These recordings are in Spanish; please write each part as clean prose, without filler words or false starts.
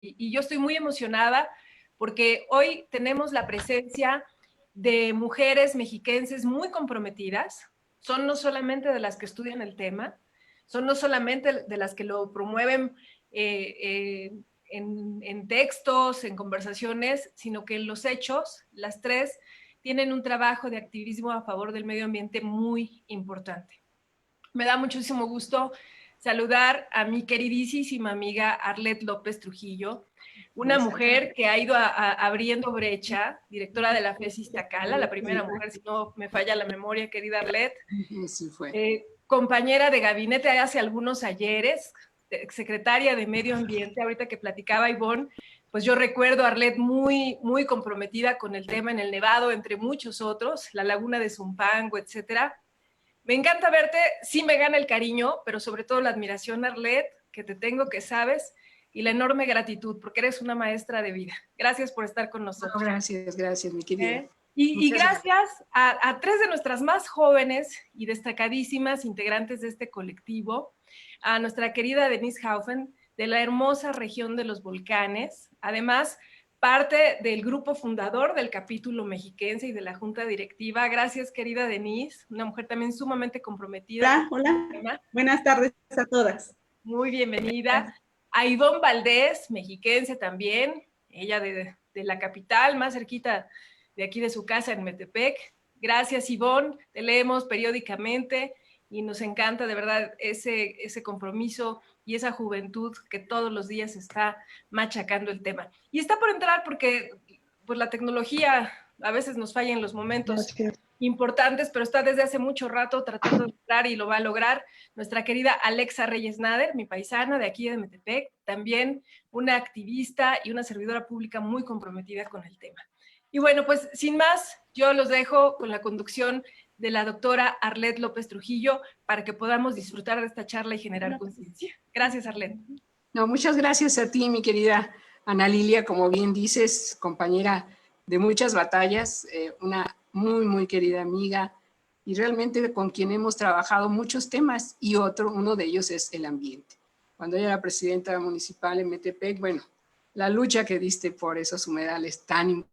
y yo estoy muy emocionada porque hoy tenemos la presencia de mujeres mexiquenses muy comprometidas. Son no solamente de las que estudian el tema, son no solamente de las que lo promueven en textos, en conversaciones, sino que en los hechos, las tres tienen un trabajo de activismo a favor del medio ambiente muy importante. Me da muchísimo gusto saludar a mi queridísima amiga Arlette López Trujillo, una mujer que ha ido abriendo brecha, directora de la FES Iztacala, la primera mujer, si no me falla la memoria, querida Arlette. Sí fue. Compañera de gabinete hace algunos ayeres, secretaria de Medio Ambiente, ahorita que platicaba Ivonne, pues yo recuerdo a Arlette muy comprometida con el tema en el Nevado, entre muchos otros, la laguna de Zumpango, etcétera. Me encanta verte, sí me gana el cariño, pero sobre todo la admiración, Arlette, que te tengo, que sabes, y la enorme gratitud, porque eres una maestra de vida. Gracias por estar con nosotros. No, gracias, mi querida. Y gracias a tres de nuestras más jóvenes y destacadísimas integrantes de este colectivo, a nuestra querida Denise Haufen, de la hermosa región de los volcanes, además parte del grupo fundador del capítulo mexiquense y de la junta directiva. Gracias, querida Denise, una mujer también sumamente comprometida. Hola. Buenas tardes a todas. Muy bienvenida. A Ivonne Valdés, mexiquense también, ella de la capital, más cerquita de aquí de su casa en Metepec. Gracias, Ivonne, te leemos periódicamente y nos encanta de verdad ese compromiso y esa juventud que todos los días está machacando el tema. Y está por entrar porque pues, la tecnología a veces nos falla en los momentos importantes, pero está desde hace mucho rato tratando de entrar y lo va a lograr. Nuestra querida Alexa Reyes Nader, mi paisana de aquí de Metepec, también una activista y una servidora pública muy comprometida con el tema. Y bueno, pues sin más, yo los dejo con la conducción de la doctora Arlette López Trujillo para que podamos disfrutar de esta charla y generar conciencia. Gracias, Arlette. No, muchas gracias a ti, mi querida Ana Lilia, como bien dices, compañera de muchas batallas, una muy querida amiga y realmente con quien hemos trabajado muchos temas y uno de ellos es el ambiente. Cuando ella era presidenta municipal en Metepec, bueno, la lucha que diste por esos humedales tan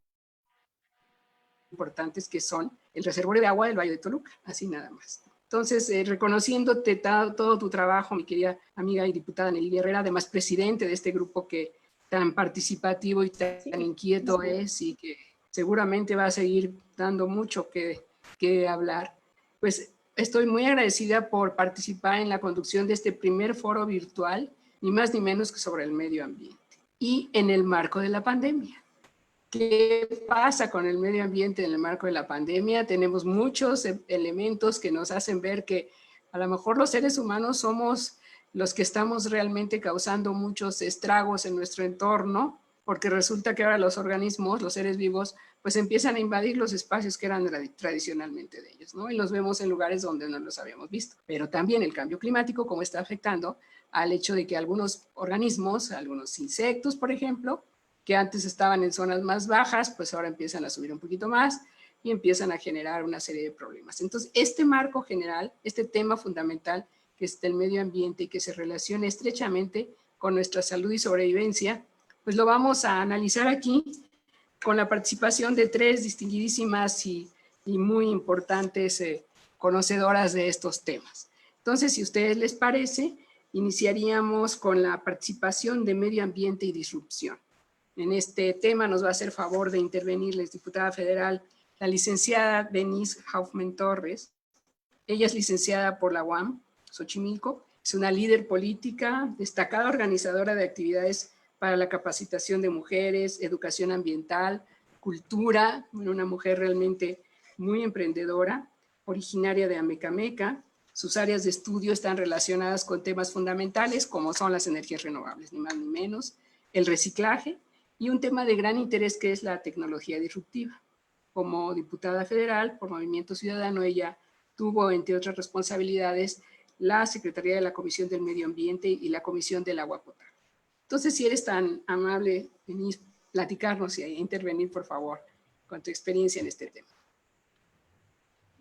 importantes que son el reservorio de agua del Valle de Toluca, así nada más. Entonces, reconociéndote todo tu trabajo, mi querida amiga y diputada Nelly Herrera, además presidente de este grupo que tan participativo y tan inquieto es y que seguramente va a seguir dando mucho que hablar, pues estoy muy agradecida por participar en la conducción de este primer foro virtual, ni más ni menos que sobre el medio ambiente y en el marco de la pandemia. ¿Qué pasa con el medio ambiente en el marco de la pandemia? Tenemos muchos elementos que nos hacen ver que a lo mejor los seres humanos somos los que estamos realmente causando muchos estragos en nuestro entorno, porque resulta que ahora los organismos, los seres vivos, pues empiezan a invadir los espacios que eran tradicionalmente de ellos, ¿no? Y los vemos en lugares donde no los habíamos visto. Pero también el cambio climático, cómo está afectando al hecho de que algunos organismos, algunos insectos, por ejemplo, que antes estaban en zonas más bajas, pues ahora empiezan a subir un poquito más y empiezan a generar una serie de problemas. Entonces, este marco general, este tema fundamental, que es el medio ambiente y que se relaciona estrechamente con nuestra salud y sobrevivencia, pues lo vamos a analizar aquí con la participación de tres distinguidísimas y muy importantes conocedoras de estos temas. Entonces, si a ustedes les parece, iniciaríamos con la participación de medio ambiente y disrupción. En este tema nos va a hacer favor de intervenir la diputada federal, la licenciada Denise Haufen Torres. Ella es licenciada por la UAM, Xochimilco, es una líder política, destacada organizadora de actividades para la capacitación de mujeres, educación ambiental, cultura, una mujer realmente muy emprendedora, originaria de Amecameca. Sus áreas de estudio están relacionadas con temas fundamentales como son las energías renovables, ni más ni menos, el reciclaje, y un tema de gran interés que es la tecnología disruptiva. Como diputada federal por Movimiento Ciudadano, ella tuvo, entre otras responsabilidades, la Secretaría de la Comisión del Medio Ambiente y la Comisión del Agua Potable. Entonces, si eres tan amable, venís a platicarnos y a intervenir, por favor, con tu experiencia en este tema.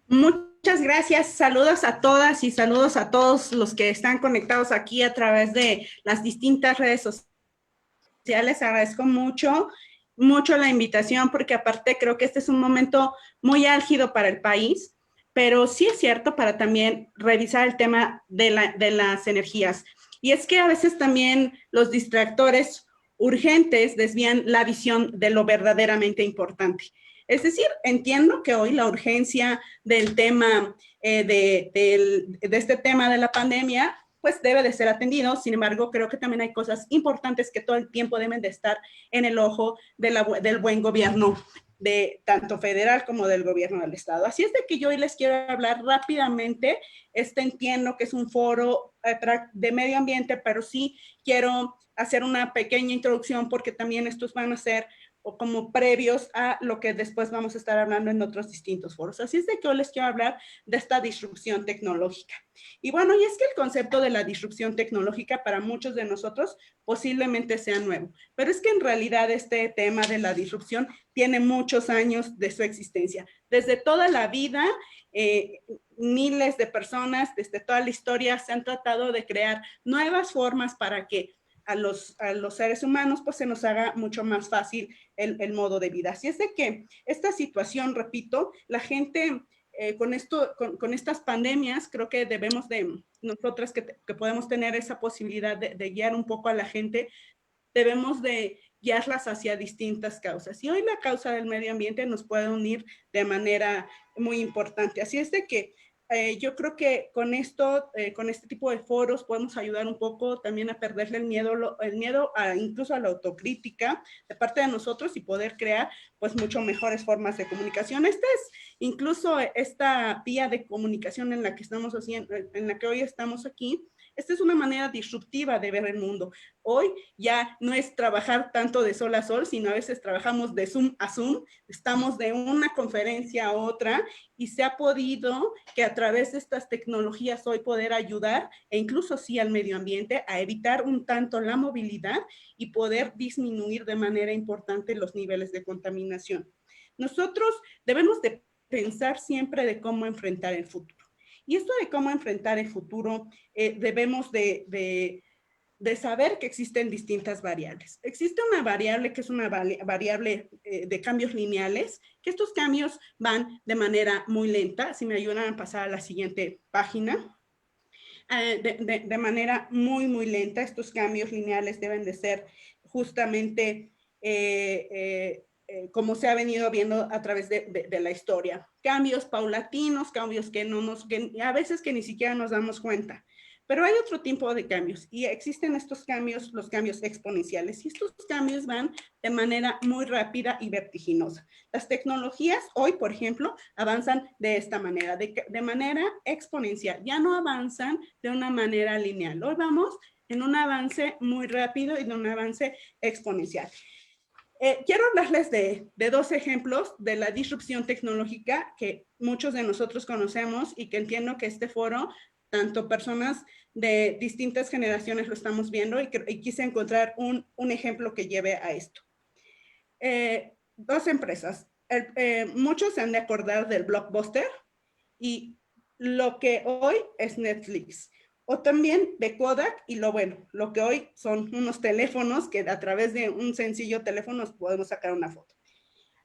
Muchas gracias, saludos a todas y saludos a todos los que están conectados aquí a través de las distintas redes sociales Les agradezco mucho la invitación, porque aparte creo que este es un momento muy álgido para el país, pero sí es cierto para también revisar el tema de las energías. Y es que a veces también los distractores urgentes desvían la visión de lo verdaderamente importante. Es decir, entiendo que hoy la urgencia del tema, de este tema de la pandemia, pues debe de ser atendido. Sin embargo, creo que también hay cosas importantes que todo el tiempo deben de estar en el ojo del buen gobierno, de tanto federal como del gobierno del estado. Así es de que yo hoy les quiero hablar rápidamente. Entiendo que es un foro de medio ambiente, pero sí quiero hacer una pequeña introducción, porque también estos van a ser o como previos a lo que después vamos a estar hablando en otros distintos foros. Así es de que hoy les quiero hablar de esta disrupción tecnológica. Y bueno, y es que el concepto de la disrupción tecnológica para muchos de nosotros posiblemente sea nuevo, pero es que en realidad este tema de la disrupción tiene muchos años de su existencia. Desde toda la vida, miles de personas, desde toda la historia, se han tratado de crear nuevas formas para que a los seres humanos pues se nos haga mucho más fácil el modo de vida. Así es de que esta situación, repito, la gente con estas pandemias, creo que debemos de, nosotras que podemos tener esa posibilidad de guiar un poco a la gente, debemos de guiarlas hacia distintas causas. Y hoy la causa del medio ambiente nos puede unir de manera muy importante. Así es de que yo creo que con este tipo de foros podemos ayudar un poco también a perderle el miedo incluso a la autocrítica de parte de nosotros, y poder crear pues mucho mejores formas de comunicación. Incluso esta vía de comunicación en la que estamos haciendo, en la que hoy estamos aquí, esta es una manera disruptiva de ver el mundo. Hoy ya no es trabajar tanto de sol a sol, sino a veces trabajamos de Zoom a Zoom, estamos de una conferencia a otra, y se ha podido que a través de estas tecnologías hoy poder ayudar, e incluso sí al medio ambiente, a evitar un tanto la movilidad y poder disminuir de manera importante los niveles de contaminación. Nosotros debemos de pensar siempre de cómo enfrentar el futuro. Y esto de cómo enfrentar el futuro, debemos de saber que existen distintas variables. Existe una variable que es una variable de cambios lineales, que estos cambios van de manera muy lenta. Si me ayudan a pasar a la siguiente página. De manera muy lenta, estos cambios lineales deben de ser justamente como se ha venido viendo a través de la historia. Cambios paulatinos, cambios que a veces que ni siquiera nos damos cuenta. Pero hay otro tipo de cambios, y existen estos cambios, los cambios exponenciales, y estos cambios van de manera muy rápida y vertiginosa. Las tecnologías hoy, por ejemplo, avanzan de esta manera, de manera exponencial, ya no avanzan de una manera lineal. Hoy vamos en un avance muy rápido y de un avance exponencial. Quiero hablarles de dos ejemplos de la disrupción tecnológica que muchos de nosotros conocemos, y que entiendo que este foro, tanto personas de distintas generaciones lo estamos viendo, y quise encontrar un ejemplo que lleve a esto. Dos empresas. Muchos se han de acordar del Blockbuster y lo que hoy es Netflix. O también de Kodak y lo que hoy son unos teléfonos que a través de un sencillo teléfono podemos sacar una foto.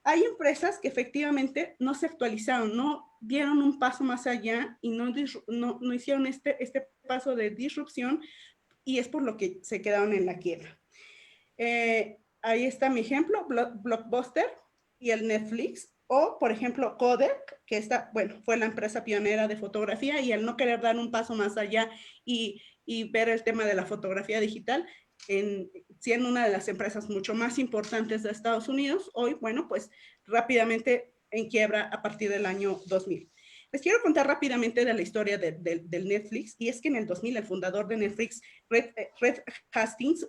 Hay empresas que efectivamente no se actualizaron, no dieron un paso más allá y no hicieron este paso de disrupción, y es por lo que se quedaron en la quiebra. Ahí está mi ejemplo, Blockbuster y el Netflix. O, por ejemplo, Kodak, que fue la empresa pionera de fotografía, y al no querer dar un paso más allá y ver el tema de la fotografía digital, siendo una de las empresas mucho más importantes de Estados Unidos, hoy, pues rápidamente en quiebra a partir del año 2000. Les quiero contar rápidamente de la historia del Netflix, y es que en el 2000 el fundador de Netflix, Reed Hastings,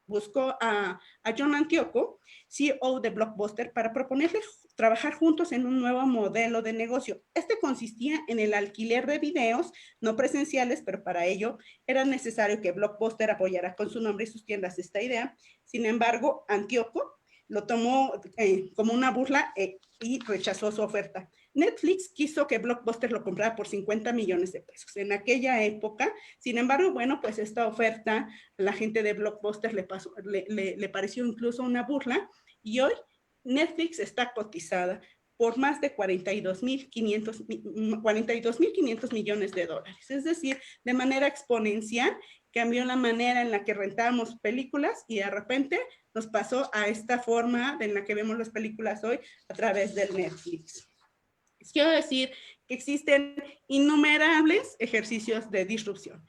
buscó a John Antioco, CEO de Blockbuster, para proponerle trabajar juntos en un nuevo modelo de negocio. Este consistía en el alquiler de videos no presenciales, pero para ello era necesario que Blockbuster apoyara con su nombre y sus tiendas esta idea. Sin embargo, Antioco lo tomó como una burla y rechazó su oferta. Netflix quiso que Blockbuster lo comprara por 50 millones de pesos en aquella época. Sin embargo, bueno, pues esta oferta a la gente de Blockbuster le pareció incluso una burla, y hoy Netflix está cotizada por más de 42.500 millones de dólares. Es decir, de manera exponencial cambió la manera en la que rentábamos películas y de repente nos pasó a esta forma en la que vemos las películas hoy a través del Netflix. Quiero decir que existen innumerables ejercicios de disrupción.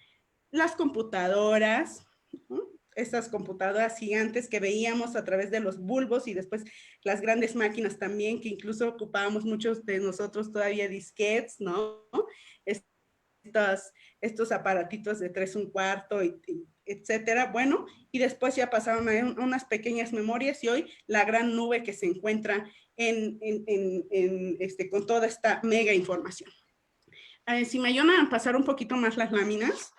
Las computadoras, ¿no? Esas computadoras gigantes que veíamos a través de los bulbos y después las grandes máquinas también, que incluso ocupábamos muchos de nosotros todavía disquetes, ¿no? Estos aparatitos de 3 1/4, etcétera. Bueno, y después ya pasaron a unas pequeñas memorias y hoy la gran nube que se encuentra con toda esta mega información. Si me ayudan a pasar un poquito más las láminas,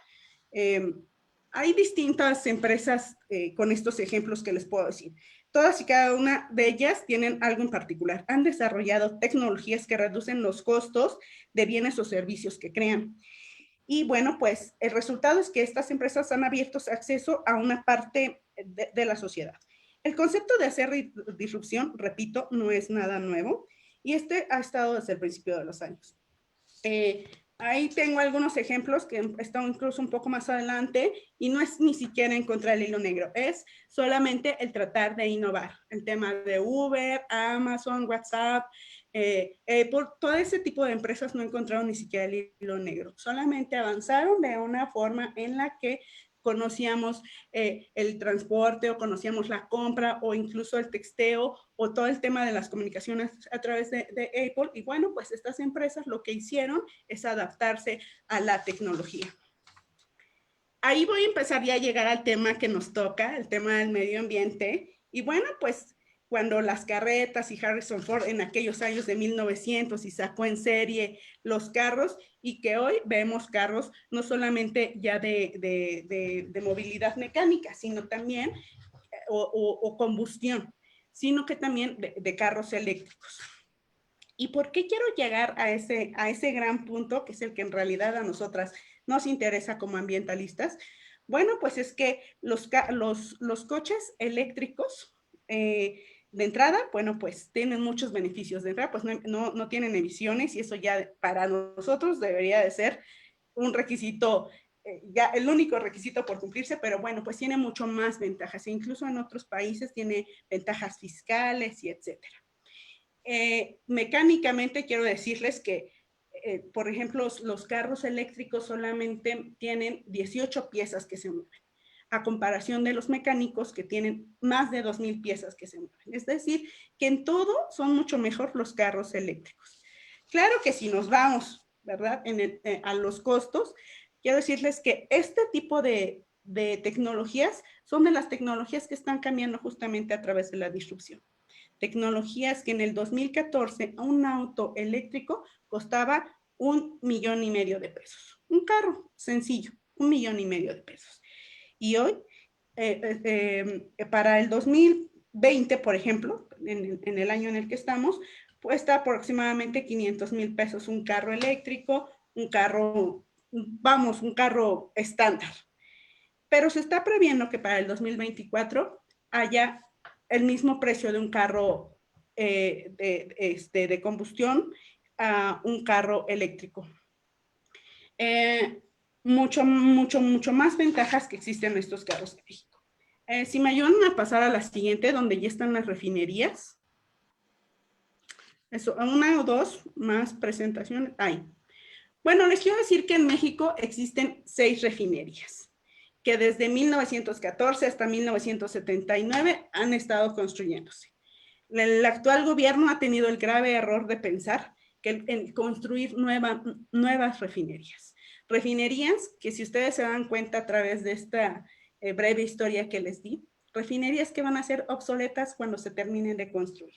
hay distintas empresas con estos ejemplos que les puedo decir. Todas y cada una de ellas tienen algo en particular. Han desarrollado tecnologías que reducen los costos de bienes o servicios que crean. Y bueno, pues el resultado es que estas empresas han abierto acceso a una parte de la sociedad. El concepto de hacer disrupción, repito, no es nada nuevo y ha estado desde el principio de los años. Ahí tengo algunos ejemplos que están incluso un poco más adelante y no es ni siquiera encontrar el hilo negro, es solamente el tratar de innovar. El tema de Uber, Amazon, WhatsApp, por todo ese tipo de empresas no encontraron ni siquiera el hilo negro, solamente avanzaron de una forma en la que conocíamos el transporte o conocíamos la compra o incluso el texteo o todo el tema de las comunicaciones a través de Apple. Y bueno, pues estas empresas lo que hicieron es adaptarse a la tecnología. Ahí voy a empezar ya a llegar al tema que nos toca, el tema del medio ambiente. Y bueno, pues cuando las carretas y Harrison Ford en aquellos años de 1900 y sacó en serie los carros y que hoy vemos carros no solamente ya de movilidad mecánica, sino también o combustión, sino que también de carros eléctricos. ¿Y por qué quiero llegar a ese gran punto, que es el que en realidad a nosotras nos interesa como ambientalistas? Bueno, pues es que los coches eléctricos, de entrada, bueno, pues tienen muchos beneficios. De entrada, pues no tienen emisiones y eso ya para nosotros debería de ser un requisito, ya el único requisito por cumplirse, pero bueno, pues tiene mucho más ventajas e incluso en otros países tiene ventajas fiscales y etcétera. Mecánicamente quiero decirles que, por ejemplo, los carros eléctricos solamente tienen 18 piezas que se mueven, a comparación de los mecánicos que tienen más de 2,000 piezas que se mueven. Es decir, que en todo son mucho mejor los carros eléctricos. Claro que si nos vamos, ¿verdad?, a los costos, quiero decirles que este tipo de tecnologías son de las tecnologías que están cambiando justamente a través de la disrupción. Tecnologías que en el 2014 un auto eléctrico costaba 1,5 millones de pesos. Un carro sencillo, 1,5 millones de pesos. Y hoy, para el 2020, por ejemplo, en el año en el que estamos, cuesta aproximadamente 500,000 pesos un carro eléctrico, un carro estándar. Pero se está previendo que para el 2024 haya el mismo precio de un carro de combustión a un carro eléctrico. Mucho más ventajas que existen en estos carros en México. Si me ayudan a pasar a la siguiente, donde ya están las refinerías. Eso, una o dos más presentaciones. Ahí. Bueno, les quiero decir que en México existen 6 refinerías, que desde 1914 hasta 1979 han estado construyéndose. El actual gobierno ha tenido el grave error de pensar que en construir nuevas refinerías. Refinerías que, si ustedes se dan cuenta a través de esta breve historia que les di, refinerías que van a ser obsoletas cuando se terminen de construir.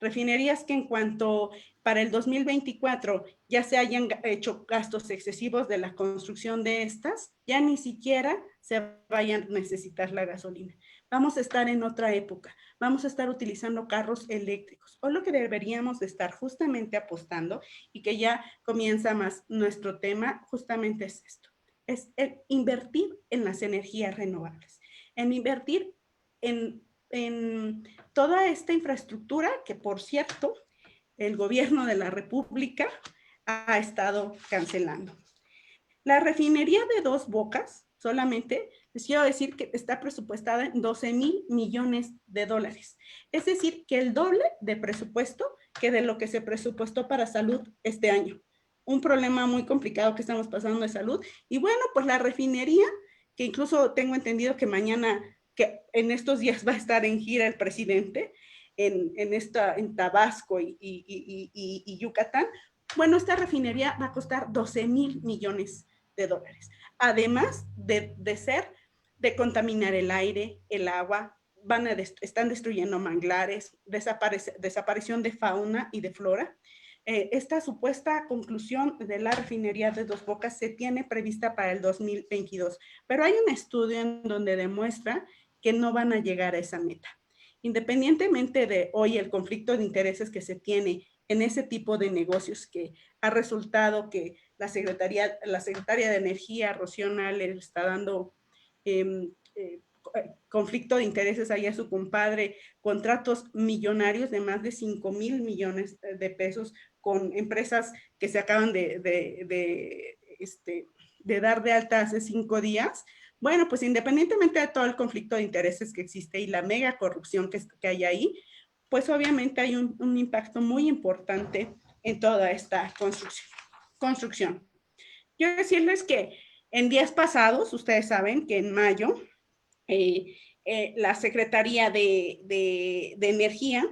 Refinerías que en cuanto para el 2024 ya se hayan hecho gastos excesivos de la construcción de estas, ya ni siquiera se vayan a necesitar la gasolina. vamos a estar en otra época, vamos a estar utilizando carros eléctricos. O lo que deberíamos de estar justamente apostando y que ya comienza más nuestro tema, justamente es esto, es el invertir en las energías renovables, en invertir en toda esta infraestructura que, por cierto, el gobierno de la República ha estado cancelando. La refinería de Dos Bocas solamente, les quiero decir que está presupuestada en 12,000 millones de dólares. Es decir, que el doble de presupuesto que de lo que se presupuestó para salud este año. Un problema muy complicado que estamos pasando de salud. Y bueno, pues la refinería, que incluso tengo entendido que mañana, que en estos días va a estar en gira el presidente, en Tabasco y Yucatán, bueno, esta refinería va a costar 12,000 millones de dólares. Además de contaminar el aire, el agua, están destruyendo manglares, desaparición de fauna y de flora. Esta supuesta conclusión de la refinería de Dos Bocas se tiene prevista para el 2022, pero hay un estudio en donde demuestra que no van a llegar a esa meta. Independientemente de hoy el conflicto de intereses que se tiene en ese tipo de negocios, que ha resultado que la secretaria de Energía, Rocío Nale, le está dando conflicto de intereses ahí a su compadre, contratos millonarios de más de 5,000 millones de pesos con empresas que se acaban de dar de alta hace 5 días. Bueno, pues independientemente de todo el conflicto de intereses que existe y la mega corrupción que hay ahí, pues obviamente hay un impacto muy importante en toda esta construcción. Quiero decirles que en días pasados, ustedes saben que en mayo, la Secretaría de Energía,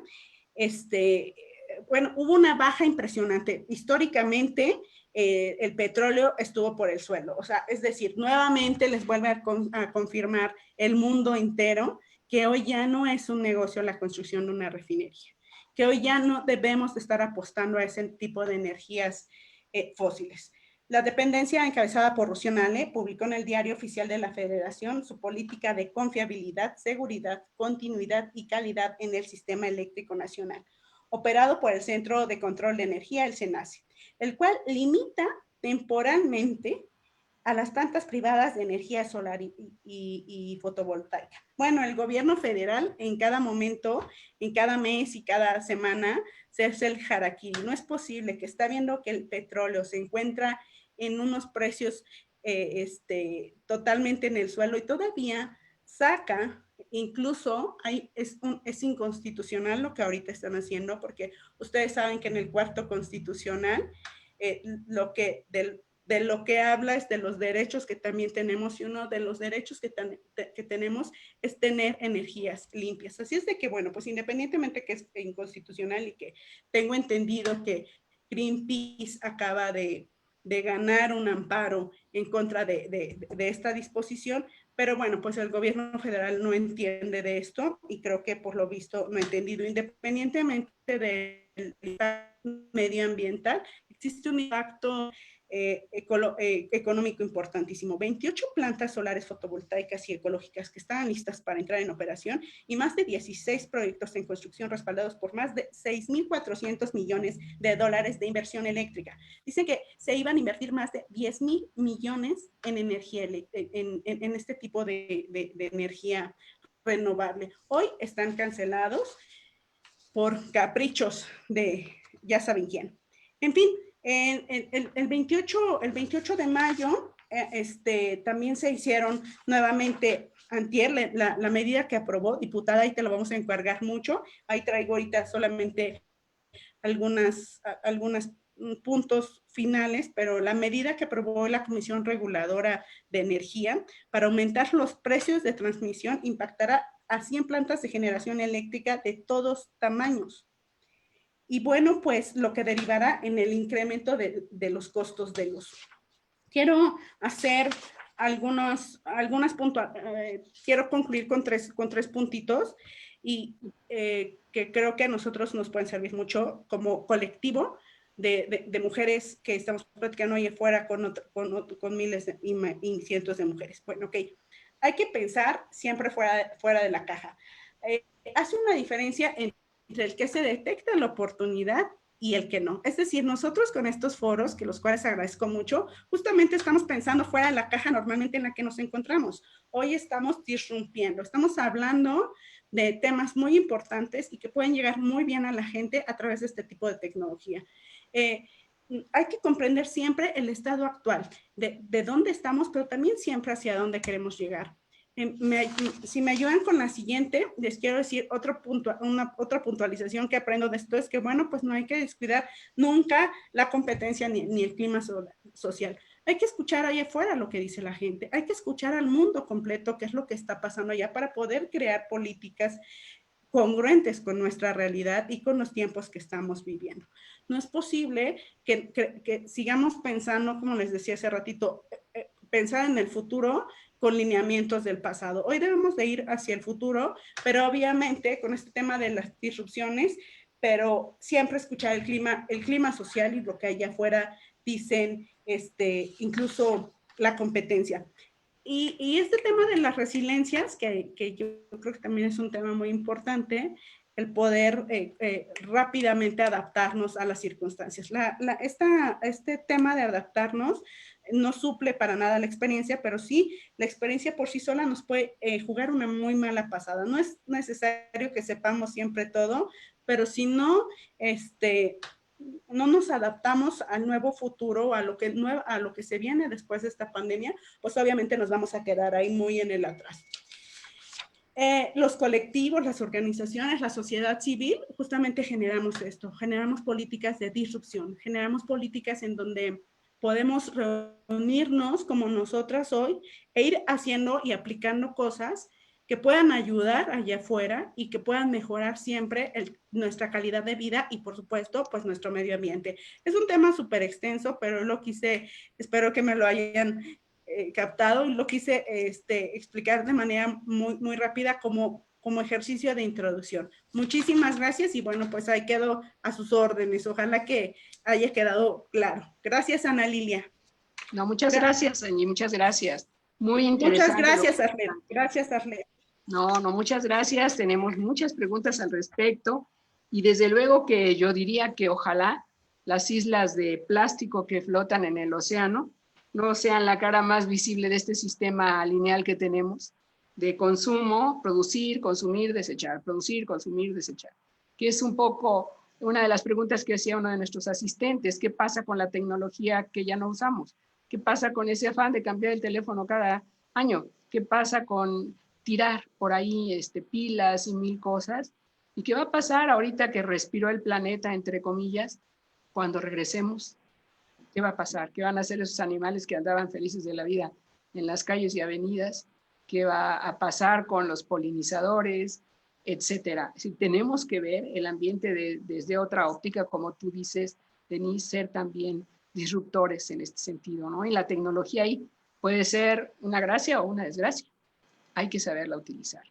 bueno, hubo una baja impresionante. Históricamente, el petróleo estuvo por el suelo. O sea, es decir, nuevamente les vuelve a confirmar el mundo entero que hoy ya no es un negocio la construcción de una refinería, que hoy ya no debemos estar apostando a ese tipo de energías fósiles. La dependencia encabezada por Rocío Nale publicó en el Diario Oficial de la Federación su política de confiabilidad, seguridad, continuidad y calidad en el sistema eléctrico nacional, operado por el Centro de Control de Energía, el CENACE, el cual limita temporalmente a las plantas privadas de energía solar y fotovoltaica. Bueno, el gobierno federal en cada momento, en cada mes y cada semana se hace el harakiri. No es posible que está viendo que el petróleo se encuentra en unos precios totalmente en el suelo y todavía saca, incluso es inconstitucional lo que ahorita están haciendo, porque ustedes saben que en el cuarto constitucional de lo que habla es de los derechos que también tenemos, y uno de los derechos que tenemos es tener energías limpias. Así es de que, bueno, pues independientemente que es inconstitucional y que tengo entendido que Greenpeace acaba de ganar un amparo en contra de esta disposición, pero bueno, pues el gobierno federal no entiende de esto y creo que por lo visto no ha entendido. Independientemente del impacto medioambiental, existe un impacto económico importantísimo. 28 plantas solares fotovoltaicas y ecológicas que estaban listas para entrar en operación y más de 16 proyectos en construcción respaldados por más de 6,400 millones de dólares de inversión eléctrica. Dicen que se iban a invertir más de 10,000 millones en energía, en este tipo de energía renovable. Hoy están cancelados por caprichos de ya saben quién. En fin, el 28 de mayo también se hicieron nuevamente antier la medida que aprobó, diputada, y te lo vamos a encargar mucho. Ahí traigo ahorita solamente algunos puntos finales, pero la medida que aprobó la Comisión Reguladora de Energía para aumentar los precios de transmisión impactará a 100 plantas de generación eléctrica de todos tamaños. Y bueno, pues lo que derivará en el incremento de los costos de luz. Quiero hacer quiero concluir con tres puntitos y que creo que a nosotros nos pueden servir mucho como colectivo de mujeres que estamos platicando ahí afuera con miles y cientos de mujeres. Bueno, ok. hay que pensar siempre fuera de la caja. Hace una diferencia entre el que se detecta la oportunidad y el que no. Es decir, nosotros con estos foros, que los cuales agradezco mucho, justamente estamos pensando fuera de la caja normalmente en la que nos encontramos. Hoy estamos disrumpiendo, estamos hablando de temas muy importantes y que pueden llegar muy bien a la gente a través de este tipo de tecnología. Hay que comprender siempre el estado actual, de dónde estamos, pero también siempre hacia dónde queremos llegar. Si me ayudan con la siguiente, les quiero decir otra puntualización que aprendo de esto, es que, bueno, pues no hay que descuidar nunca la competencia ni el clima social. Hay que escuchar allá afuera lo que dice la gente, hay que escuchar al mundo completo qué es lo que está pasando allá para poder crear políticas congruentes con nuestra realidad y con los tiempos que estamos viviendo. No es posible que sigamos pensando, como les decía hace ratito, pensar en el futuro con lineamientos del pasado. Hoy debemos de ir hacia el futuro, pero obviamente con este tema de las disrupciones, pero siempre escuchar el clima social y lo que allá afuera dicen, incluso la competencia. Y este tema de las resiliencias, que yo creo que también es un tema muy importante, el poder rápidamente adaptarnos a las circunstancias. Este tema de adaptarnos no suple para nada la experiencia, pero sí, la experiencia por sí sola nos puede jugar una muy mala pasada. No es necesario que sepamos siempre todo, pero si no, no nos adaptamos al nuevo futuro, a lo que se viene después de esta pandemia, pues obviamente nos vamos a quedar ahí muy en el atrás. Los colectivos, las organizaciones, la sociedad civil, justamente generamos esto, generamos políticas de disrupción, generamos políticas en donde podemos reunirnos como nosotras hoy e ir haciendo y aplicando cosas que puedan ayudar allá afuera y que puedan mejorar siempre nuestra calidad de vida y, por supuesto, pues nuestro medio ambiente. Es un tema súper extenso, pero lo quise, espero que me lo hayan captado y lo quise explicar de manera muy, muy rápida como ejercicio de introducción. Muchísimas gracias y bueno, pues ahí quedo a sus órdenes. Ojalá que haya quedado claro. Gracias, Ana Lilia. No, muchas gracias, Angie, muchas gracias. Muy interesante. Muchas gracias, Arlet. Gracias, Arlet. No, muchas gracias. Tenemos muchas preguntas al respecto y desde luego que yo diría que ojalá las islas de plástico que flotan en el océano no sean la cara más visible de este sistema lineal que tenemos de consumo, producir, consumir, desechar, producir, consumir, desechar, que es un poco una de las preguntas que hacía uno de nuestros asistentes. ¿Qué pasa con la tecnología que ya no usamos? ¿Qué pasa con ese afán de cambiar el teléfono cada año? ¿Qué pasa con tirar por ahí pilas y mil cosas? ¿Y qué va a pasar ahorita que respiró el planeta, entre comillas, cuando regresemos? ¿Qué va a pasar? ¿Qué van a hacer esos animales que andaban felices de la vida en las calles y avenidas? ¿Qué va a pasar con los polinizadores, etcétera? Si tenemos que ver el ambiente desde otra óptica, como tú dices, Denise, ser también disruptores en este sentido, ¿no? Y la tecnología ahí puede ser una gracia o una desgracia. Hay que saberla utilizar.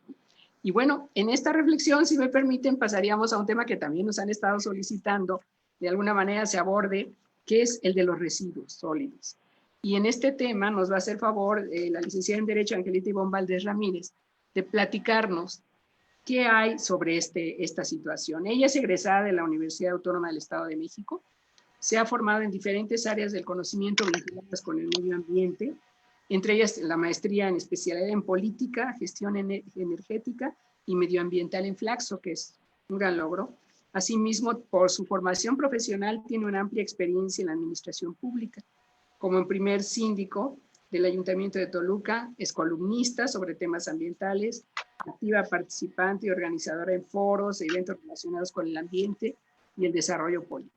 Y bueno, en esta reflexión, si me permiten, pasaríamos a un tema que también nos han estado solicitando, de alguna manera se aborde, que es el de los residuos sólidos. Y en este tema nos va a hacer favor la licenciada en Derecho, Angelita Ivonne Valdés Ramírez, de platicarnos qué hay sobre esta situación. Ella es egresada de la Universidad Autónoma del Estado de México, se ha formado en diferentes áreas del conocimiento vinculadas con el medio ambiente, entre ellas la maestría en especialidad en política, gestión energética y medioambiental en Flaxo, que es un gran logro. Asimismo, por su formación profesional, tiene una amplia experiencia en la administración pública. Como en primer síndico del Ayuntamiento de Toluca, es columnista sobre temas ambientales, activa participante y organizadora en foros e eventos relacionados con el ambiente y el desarrollo político.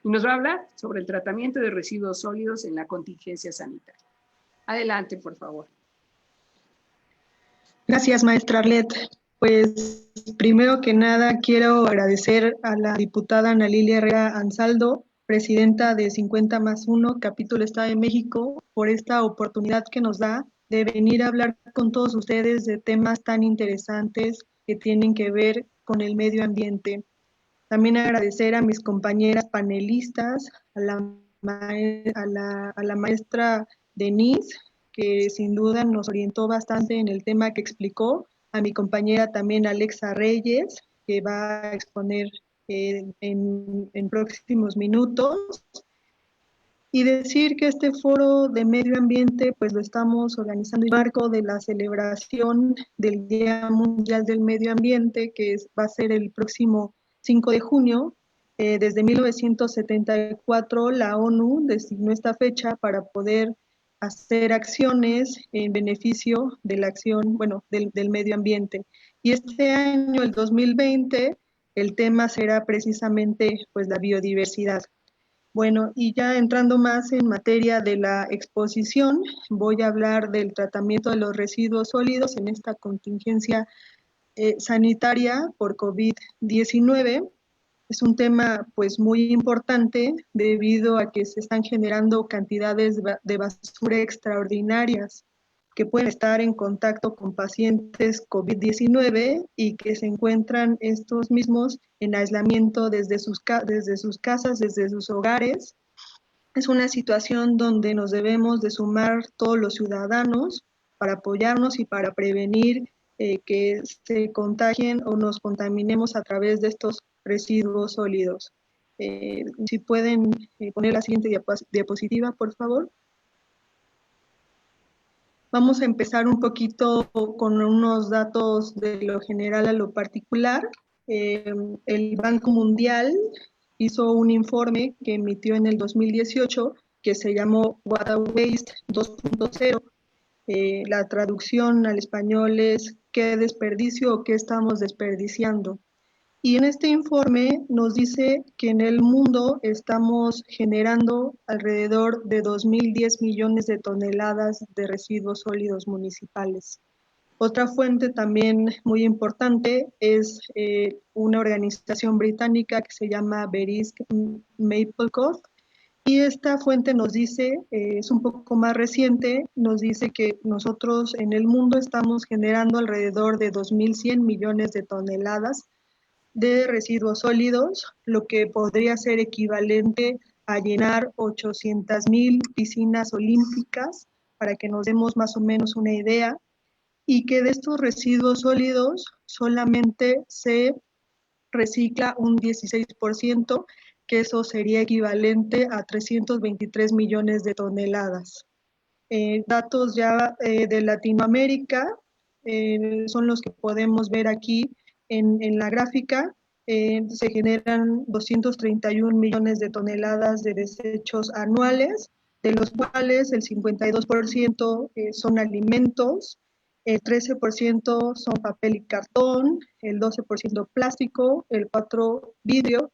Y nos va a hablar sobre el tratamiento de residuos sólidos en la contingencia sanitaria. Adelante, por favor. Gracias, maestra Arlet. Pues primero que nada quiero agradecer a la diputada Ana Lilia Herrera Ansaldo, presidenta de 50+1, capítulo Estado de México, por esta oportunidad que nos da de venir a hablar con todos ustedes de temas tan interesantes que tienen que ver con el medio ambiente. También agradecer a mis compañeras panelistas, a la maestra Denise, que sin duda nos orientó bastante en el tema que explicó, a mi compañera también Alexa Reyes, que va a exponer en próximos minutos. Y decir que este foro de medio ambiente pues lo estamos organizando en el marco de la celebración del Día Mundial del Medio Ambiente, que va a ser el próximo 5 de junio. Desde 1974 la ONU designó esta fecha para poder hacer acciones en beneficio de la acción, bueno, del medio ambiente. Y este año, el 2020, el tema será precisamente pues la biodiversidad. Bueno, y ya entrando más en materia de la exposición, voy a hablar del tratamiento de los residuos sólidos en esta contingencia sanitaria por COVID-19. Es un tema pues muy importante debido a que se están generando cantidades de basura extraordinarias que pueden estar en contacto con pacientes COVID-19 y que se encuentran estos mismos en aislamiento desde sus casas, desde sus hogares. Es una situación donde nos debemos de sumar todos los ciudadanos para apoyarnos y para prevenir que se contagien o nos contaminemos a través de estos residuos sólidos. Si pueden poner la siguiente diapositiva, por favor. Vamos a empezar un poquito con unos datos de lo general a lo particular. El Banco Mundial hizo un informe que emitió en el 2018 que se llamó Water Waste 2.0. La traducción al español es ¿qué desperdicio o qué estamos desperdiciando? Y en este informe nos dice que en el mundo estamos generando alrededor de 2.010 millones de toneladas de residuos sólidos municipales. Otra fuente también muy importante es una organización británica que se llama Verisk Maplecroft, y esta fuente nos dice, es un poco más reciente, nos dice que nosotros en el mundo estamos generando alrededor de 2.100 millones de toneladas de residuos sólidos, lo que podría ser equivalente a llenar 800,000 piscinas olímpicas, para que nos demos más o menos una idea, y que de estos residuos sólidos solamente se recicla un 16%, que eso sería equivalente a 323 millones de toneladas. Datos ya de Latinoamérica son los que podemos ver aquí en la gráfica. Se generan 231 millones de toneladas de desechos anuales, de los cuales el 52% son alimentos, el 13% son papel y cartón, el 12% plástico, el 4% vidrio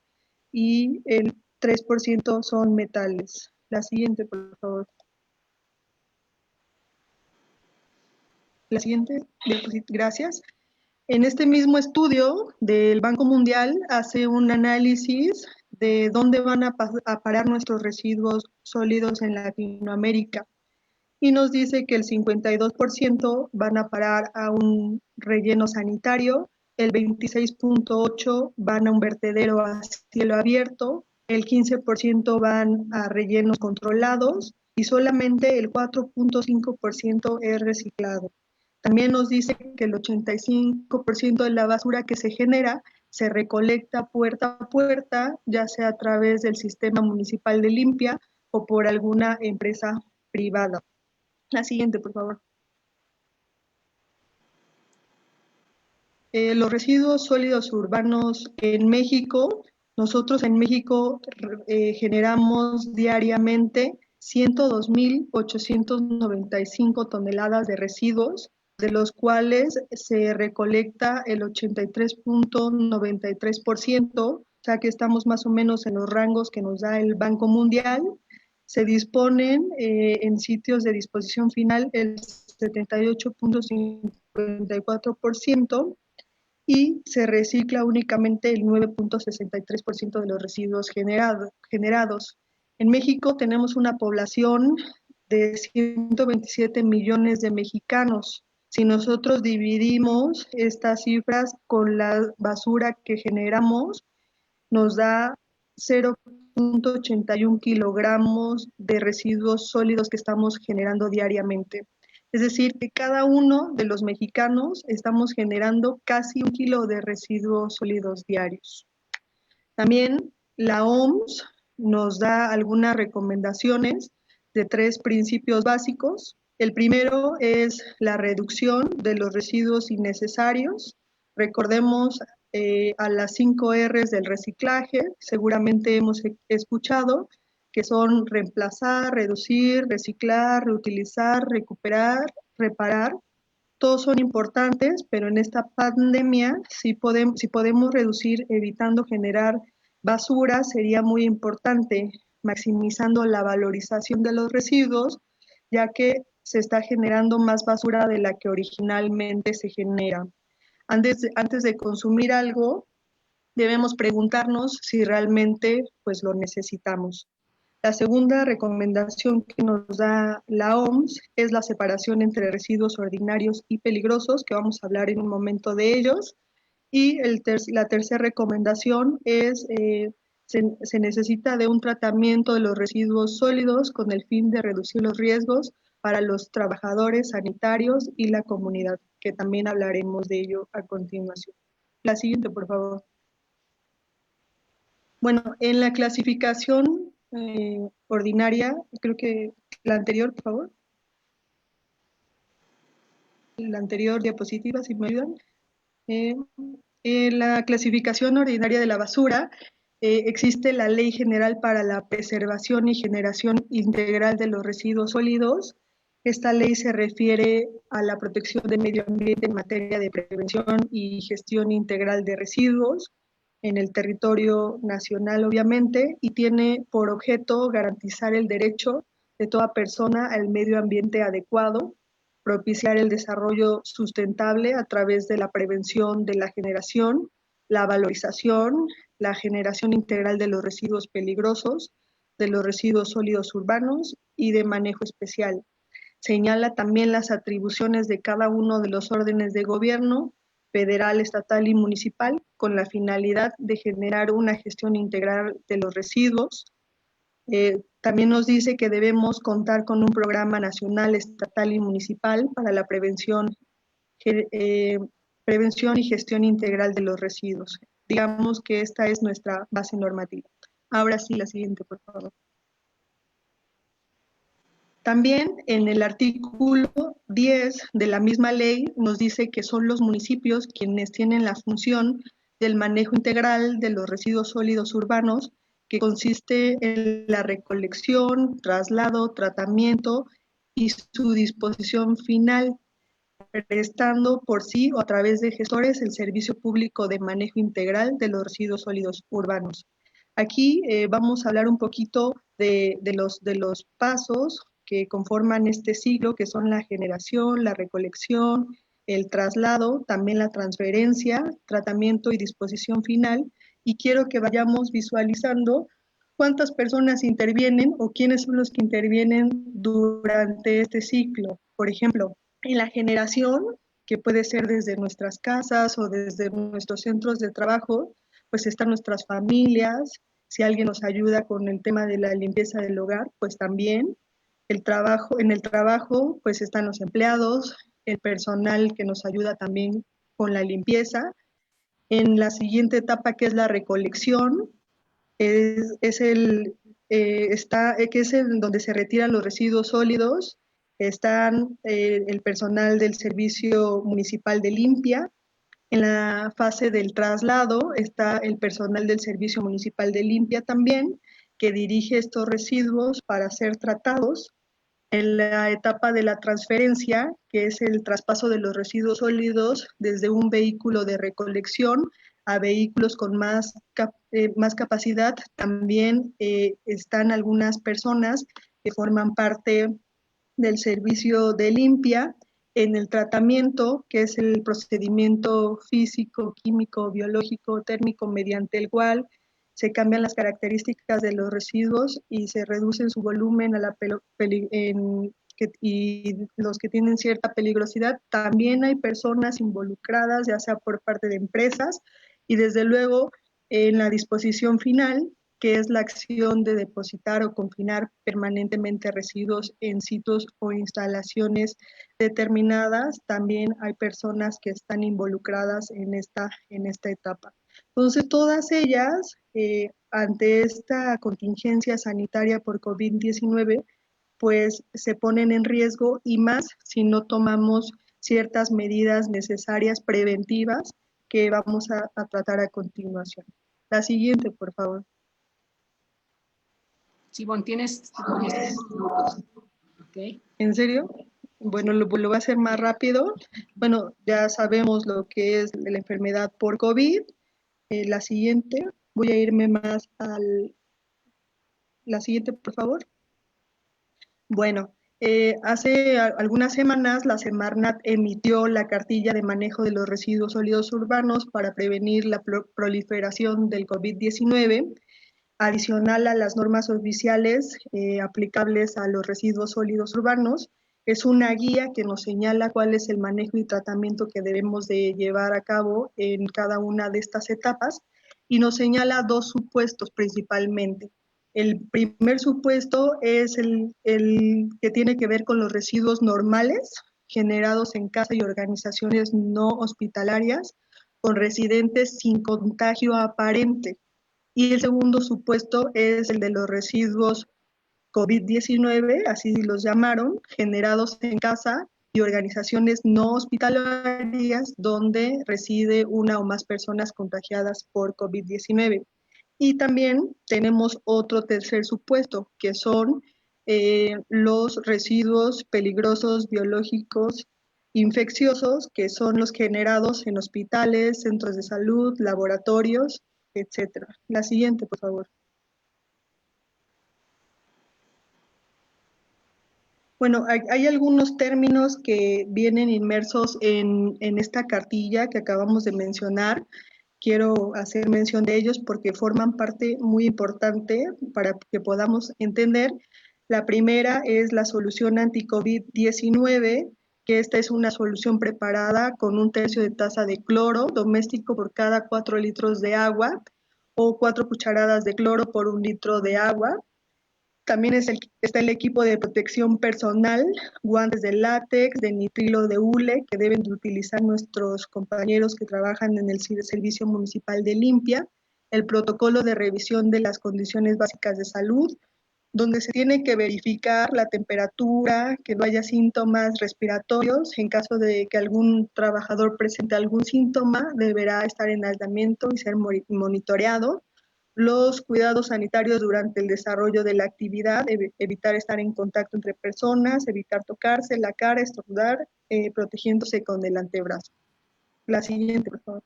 y el 3% son metales. La siguiente, por favor. La siguiente, gracias. En este mismo estudio del Banco Mundial hace un análisis de dónde van a parar nuestros residuos sólidos en Latinoamérica, y nos dice que el 52% van a parar a un relleno sanitario, el 26.8% van a un vertedero a cielo abierto, el 15% van a rellenos controlados y solamente el 4.5% es reciclado. También nos dice que el 85% de la basura que se genera se recolecta puerta a puerta, ya sea a través del sistema municipal de limpia o por alguna empresa privada. La siguiente, por favor. Los residuos sólidos urbanos en México. Nosotros en México generamos diariamente 102.895 toneladas de residuos, de los cuales se recolecta el 83.93%, o sea que estamos más o menos en los rangos que nos da el Banco Mundial. Se disponen en sitios de disposición final el 78.54% y se recicla únicamente el 9.63% de los residuos generados. En México tenemos una población de 127 millones de mexicanos. Si nosotros dividimos estas cifras con la basura que generamos, nos da 0.81 kilogramos de residuos sólidos que estamos generando diariamente. Es decir, que cada uno de los mexicanos estamos generando casi 1 kilo de residuos sólidos diarios. También la OMS nos da algunas recomendaciones de 3 principios básicos. El primero es la reducción de los residuos innecesarios. Recordemos a las 5 R's del reciclaje, seguramente hemos escuchado, que son reemplazar, reducir, reciclar, reutilizar, recuperar, reparar. Todos son importantes, pero en esta pandemia, si podemos reducir evitando generar basura, sería muy importante, maximizando la valorización de los residuos, ya que se está generando más basura de la que originalmente se genera. Antes de consumir algo, debemos preguntarnos si realmente pues, lo necesitamos. La segunda recomendación que nos da la OMS es la separación entre residuos ordinarios y peligrosos, que vamos a hablar en un momento de ellos. Y la tercera recomendación es se necesita de un tratamiento de los residuos sólidos con el fin de reducir los riesgos para los trabajadores sanitarios y la comunidad, que también hablaremos de ello a continuación. La siguiente, por favor. Bueno, en la clasificación ordinaria, creo que la anterior, por favor. La anterior diapositiva, si me ayudan. En la clasificación ordinaria de la basura existe la Ley General para la Preservación y Generación Integral de los Residuos Sólidos. Esta ley se refiere a la protección del medio ambiente en materia de prevención y gestión integral de residuos en el territorio nacional, obviamente, y tiene por objeto garantizar el derecho de toda persona al medio ambiente adecuado, propiciar el desarrollo sustentable a través de la prevención de la generación, la valorización, la generación integral de los residuos peligrosos, de los residuos sólidos urbanos y de manejo especial. Señala también las atribuciones de cada uno de los órdenes de gobierno, federal, estatal y municipal, con la finalidad de generar una gestión integral de los residuos. También nos dice que debemos contar con un programa nacional, estatal y municipal para la prevención y gestión integral de los residuos. Digamos que esta es nuestra base normativa. Ahora sí, la siguiente, por favor. También en el artículo 10 de la misma ley nos dice que son los municipios quienes tienen la función del manejo integral de los residuos sólidos urbanos, que consiste en la recolección, traslado, tratamiento y su disposición final, prestando por sí o a través de gestores el servicio público de manejo integral de los residuos sólidos urbanos. Aquí vamos a hablar un poquito de los pasos que conforman este ciclo, que son la generación, la recolección, el traslado, también la transferencia, tratamiento y disposición final. Y quiero que vayamos visualizando cuántas personas intervienen o quiénes son los que intervienen durante este ciclo. Por ejemplo, en la generación, que puede ser desde nuestras casas o desde nuestros centros de trabajo, pues están nuestras familias. Si alguien nos ayuda con el tema de la limpieza del hogar, pues también. En el trabajo, pues están los empleados, el personal que nos ayuda también con la limpieza. En la siguiente etapa, que es la recolección, que es donde se retiran los residuos sólidos. Están el personal del Servicio Municipal de Limpia. En la fase del traslado está el personal del Servicio Municipal de Limpia también, que dirige estos residuos para ser tratados. En la etapa de la transferencia, que es el traspaso de los residuos sólidos desde un vehículo de recolección a vehículos con más capacidad, también están algunas personas que forman parte del servicio de limpia. En el tratamiento, que es el procedimiento físico, químico, biológico, térmico, mediante el cual se cambian las características de los residuos y se reduce su volumen y los que tienen cierta peligrosidad. También hay personas involucradas, ya sea por parte de empresas, y desde luego en la disposición final, que es la acción de depositar o confinar permanentemente residuos en sitios o instalaciones determinadas. También hay personas que están involucradas en esta etapa. Entonces, todas ellas, ante esta contingencia sanitaria por COVID-19, pues se ponen en riesgo, y más si no tomamos ciertas medidas necesarias preventivas que vamos a tratar a continuación. La siguiente, por favor. Sibón, tienes como 5 minutos. ¿Okay? ¿En serio? Bueno, lo voy a hacer más rápido. Bueno, ya sabemos lo que es la enfermedad por COVID. La siguiente, voy a irme más la siguiente, por favor. Bueno, hace algunas semanas la Semarnat emitió la cartilla de manejo de los residuos sólidos urbanos para prevenir la proliferación del COVID-19, adicional a las normas oficiales aplicables a los residuos sólidos urbanos. Es una guía que nos señala cuál es el manejo y tratamiento que debemos de llevar a cabo en cada una de estas etapas, y nos señala 2 supuestos principalmente. El primer supuesto es el que tiene que ver con los residuos normales generados en casa y organizaciones no hospitalarias con residentes sin contagio aparente. Y el segundo supuesto es el de los residuos COVID-19, así los llamaron, generados en casa y organizaciones no hospitalarias donde reside una o más personas contagiadas por COVID-19. Y también tenemos otro tercer supuesto, que son los residuos peligrosos biológicos infecciosos, que son los generados en hospitales, centros de salud, laboratorios, etc. La siguiente, por favor. Bueno, hay algunos términos que vienen inmersos en esta cartilla que acabamos de mencionar. Quiero hacer mención de ellos porque forman parte muy importante para que podamos entender. La primera es la solución anti-COVID-19, que esta es una solución preparada con 1/3 de taza de cloro doméstico por cada 4 litros de agua, o 4 cucharadas de cloro por 1 litro de agua. También está el equipo de protección personal, guantes de látex, de nitrilo de hule, que deben de utilizar nuestros compañeros que trabajan en el Servicio Municipal de Limpia, el protocolo de revisión de las condiciones básicas de salud, donde se tiene que verificar la temperatura, que no haya síntomas respiratorios. En caso de que algún trabajador presente algún síntoma, deberá estar en aislamiento y ser monitoreado. Los cuidados sanitarios durante el desarrollo de la actividad, evitar estar en contacto entre personas, evitar tocarse la cara, estornudar, protegiéndose con el antebrazo. La siguiente, por favor.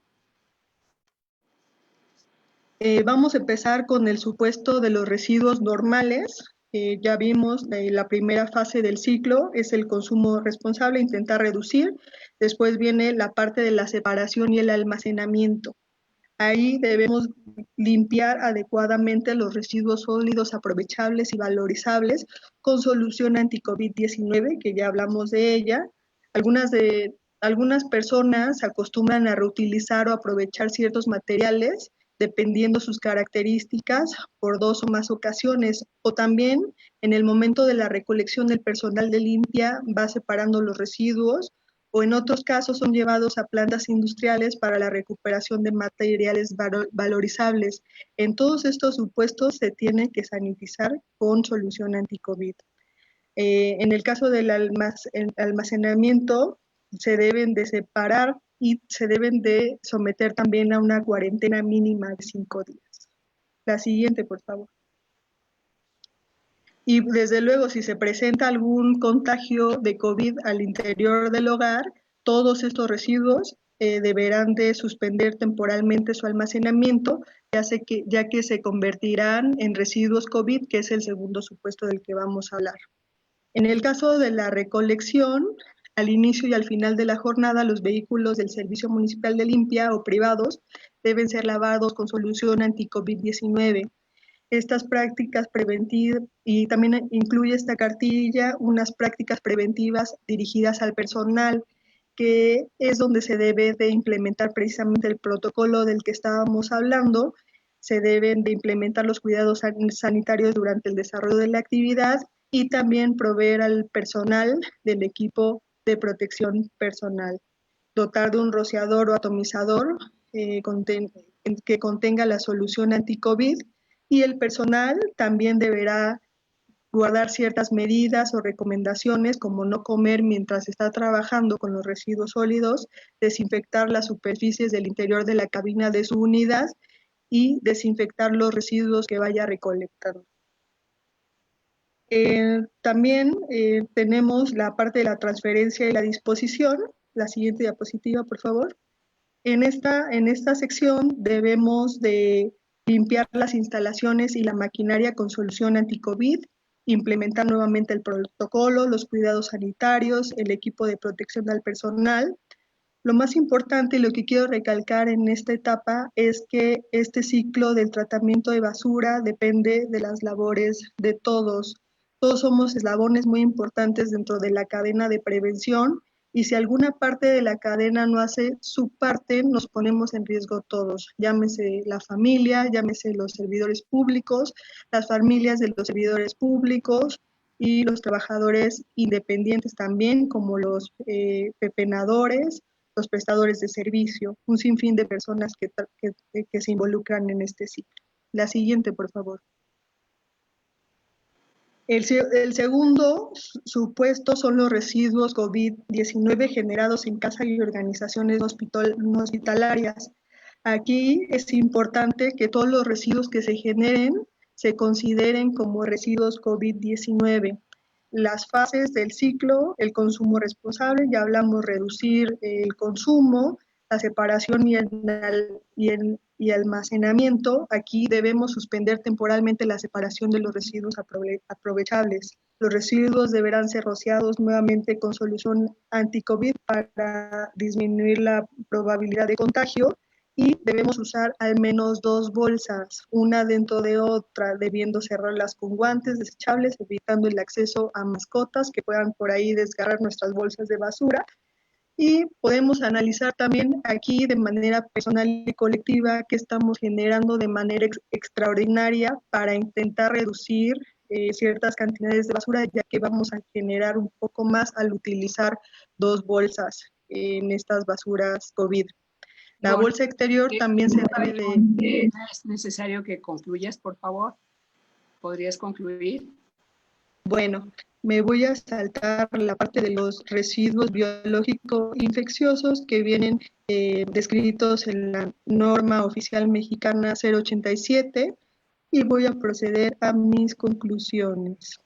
Vamos a empezar con el supuesto de los residuos normales. Ya vimos la primera fase del ciclo, es el consumo responsable, intentar reducir. Después viene la parte de la separación y el almacenamiento. Ahí debemos limpiar adecuadamente los residuos sólidos aprovechables y valorizables con solución anti-COVID-19, que ya hablamos de ella. Algunas personas acostumbran a reutilizar o aprovechar ciertos materiales dependiendo sus características por 2 o más ocasiones, o también en el momento de la recolección el personal de limpia va separando los residuos, o en otros casos son llevados a plantas industriales para la recuperación de materiales valorizables. En todos estos supuestos se tiene que sanitizar con solución anti-COVID. En el caso del almacenamiento, se deben de separar y se deben de someter también a una cuarentena mínima de 5 días. La siguiente, por favor. Y desde luego, si se presenta algún contagio de COVID al interior del hogar, todos estos residuos deberán de suspender temporalmente su almacenamiento, ya que se convertirán en residuos COVID, que es el segundo supuesto del que vamos a hablar. En el caso de la recolección, al inicio y al final de la jornada, los vehículos del Servicio Municipal de Limpia o privados deben ser lavados con solución anti-COVID-19. Estas prácticas preventivas, y también incluye esta cartilla unas prácticas preventivas dirigidas al personal, que es donde se debe de implementar precisamente el protocolo del que estábamos hablando. se deben de implementar los cuidados sanitarios durante el desarrollo de la actividad y también proveer al personal del equipo de protección personal. Dotar de un rociador o atomizador que contenga la solución anti-COVID, y el personal también deberá guardar ciertas medidas o recomendaciones como no comer mientras está trabajando con los residuos sólidos, desinfectar las superficies del interior de la cabina de su unidad y desinfectar los residuos que vaya recolectando. También tenemos la parte de la transferencia y la disposición. La siguiente diapositiva, por favor. En esta sección debemos de limpiar las instalaciones y la maquinaria con solución anti-COVID, implementar nuevamente el protocolo, los cuidados sanitarios, el equipo de protección al personal. Lo más importante y lo que quiero recalcar en esta etapa es que este ciclo del tratamiento de basura depende de las labores de todos. Todos somos eslabones muy importantes dentro de la cadena de prevención, y si alguna parte de la cadena no hace su parte, nos ponemos en riesgo todos, llámese la familia, llámese los servidores públicos, las familias de los servidores públicos y los trabajadores independientes también, como los pepenadores, los prestadores de servicio, un sinfín de personas que se involucran en este ciclo. La siguiente, por favor. El segundo supuesto son los residuos COVID-19 generados en casa y organizaciones no hospitalarias. Aquí es importante que todos los residuos que se generen se consideren como residuos COVID-19. Las fases del ciclo, el consumo responsable, ya hablamos reducir el consumo, la separación y almacenamiento. Aquí debemos suspender temporalmente la separación de los residuos aprovechables. Los residuos deberán ser rociados nuevamente con solución anti-COVID para disminuir la probabilidad de contagio, y debemos usar al menos 2 bolsas, una dentro de otra, debiendo cerrarlas con guantes desechables, evitando el acceso a mascotas que puedan por ahí desgarrar nuestras bolsas de basura. Y podemos analizar también aquí de manera personal y colectiva qué estamos generando de manera extraordinaria para intentar reducir ciertas cantidades de basura, ya que vamos a generar un poco más al utilizar 2 bolsas en estas basuras COVID. La bolsa exterior también se debe de... Es necesario que concluyas, por favor. ¿Podrías concluir? Bueno, me voy a saltar la parte de los residuos biológicos infecciosos que vienen descritos en la norma oficial mexicana 087, y voy a proceder a mis conclusiones.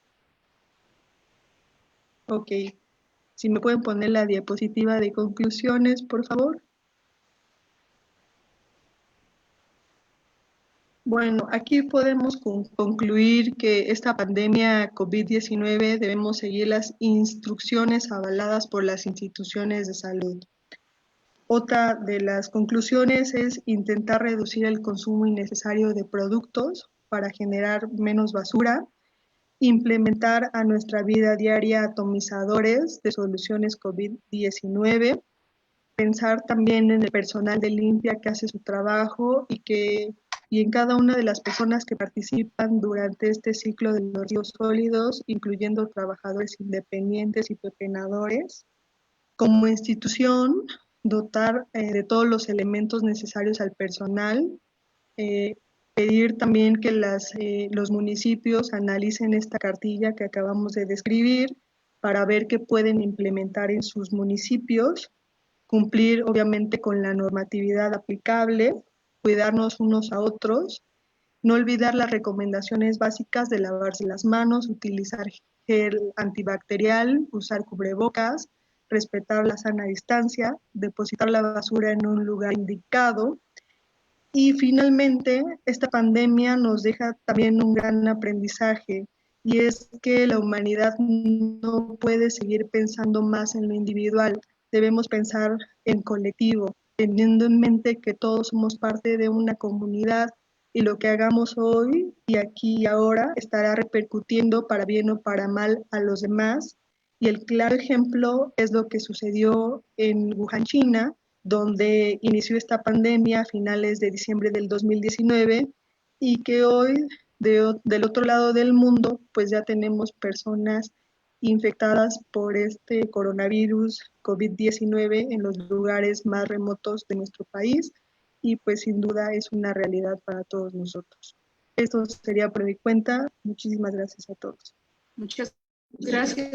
Ok, si me pueden poner la diapositiva de conclusiones, por favor. Bueno, aquí podemos concluir que esta pandemia COVID-19 debemos seguir las instrucciones avaladas por las instituciones de salud. Otra de las conclusiones es intentar reducir el consumo innecesario de productos para generar menos basura, implementar a nuestra vida diaria atomizadores de soluciones COVID-19, pensar también en el personal de limpia que hace su trabajo y en cada una de las personas que participan durante este ciclo de los residuos sólidos, incluyendo trabajadores independientes y pepenadores. Como institución, dotar de todos los elementos necesarios al personal, pedir también que los municipios analicen esta cartilla que acabamos de describir para ver qué pueden implementar en sus municipios, cumplir obviamente con la normatividad aplicable, cuidarnos unos a otros, no olvidar las recomendaciones básicas de lavarse las manos, utilizar gel antibacterial, usar cubrebocas, respetar la sana distancia, depositar la basura en un lugar indicado. Y finalmente, esta pandemia nos deja también un gran aprendizaje, y es que la humanidad no puede seguir pensando más en lo individual, debemos pensar en colectivo, teniendo en mente que todos somos parte de una comunidad, y lo que hagamos hoy y aquí y ahora estará repercutiendo para bien o para mal a los demás. Y el claro ejemplo es lo que sucedió en Wuhan, China, donde inició esta pandemia a finales de diciembre del 2019, y que hoy del otro lado del mundo pues ya tenemos personas infectadas por este coronavirus COVID-19 en los lugares más remotos de nuestro país y pues sin duda es una realidad para todos nosotros. Esto sería por mi cuenta. Muchísimas gracias a todos. Muchas gracias.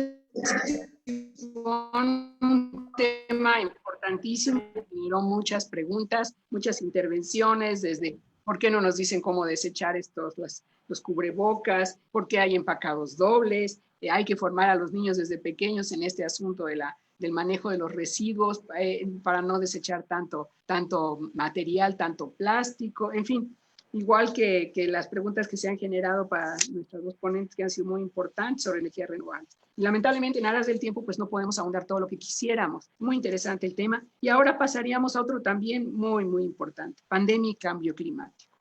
Un tema importantísimo, generó muchas preguntas, muchas intervenciones, desde por qué no nos dicen cómo desechar los cubrebocas, por qué hay empacados dobles, hay que formar a los niños desde pequeños en este asunto del manejo de los residuos para no desechar tanto material, tanto plástico, en fin. Igual que las preguntas que se han generado para nuestros dos ponentes, que han sido muy importantes sobre energías renovables. Y lamentablemente, en aras del tiempo, pues no podemos ahondar todo lo que quisiéramos. Muy interesante el tema. Y ahora pasaríamos a otro también muy, muy importante, pandemia y cambio climático.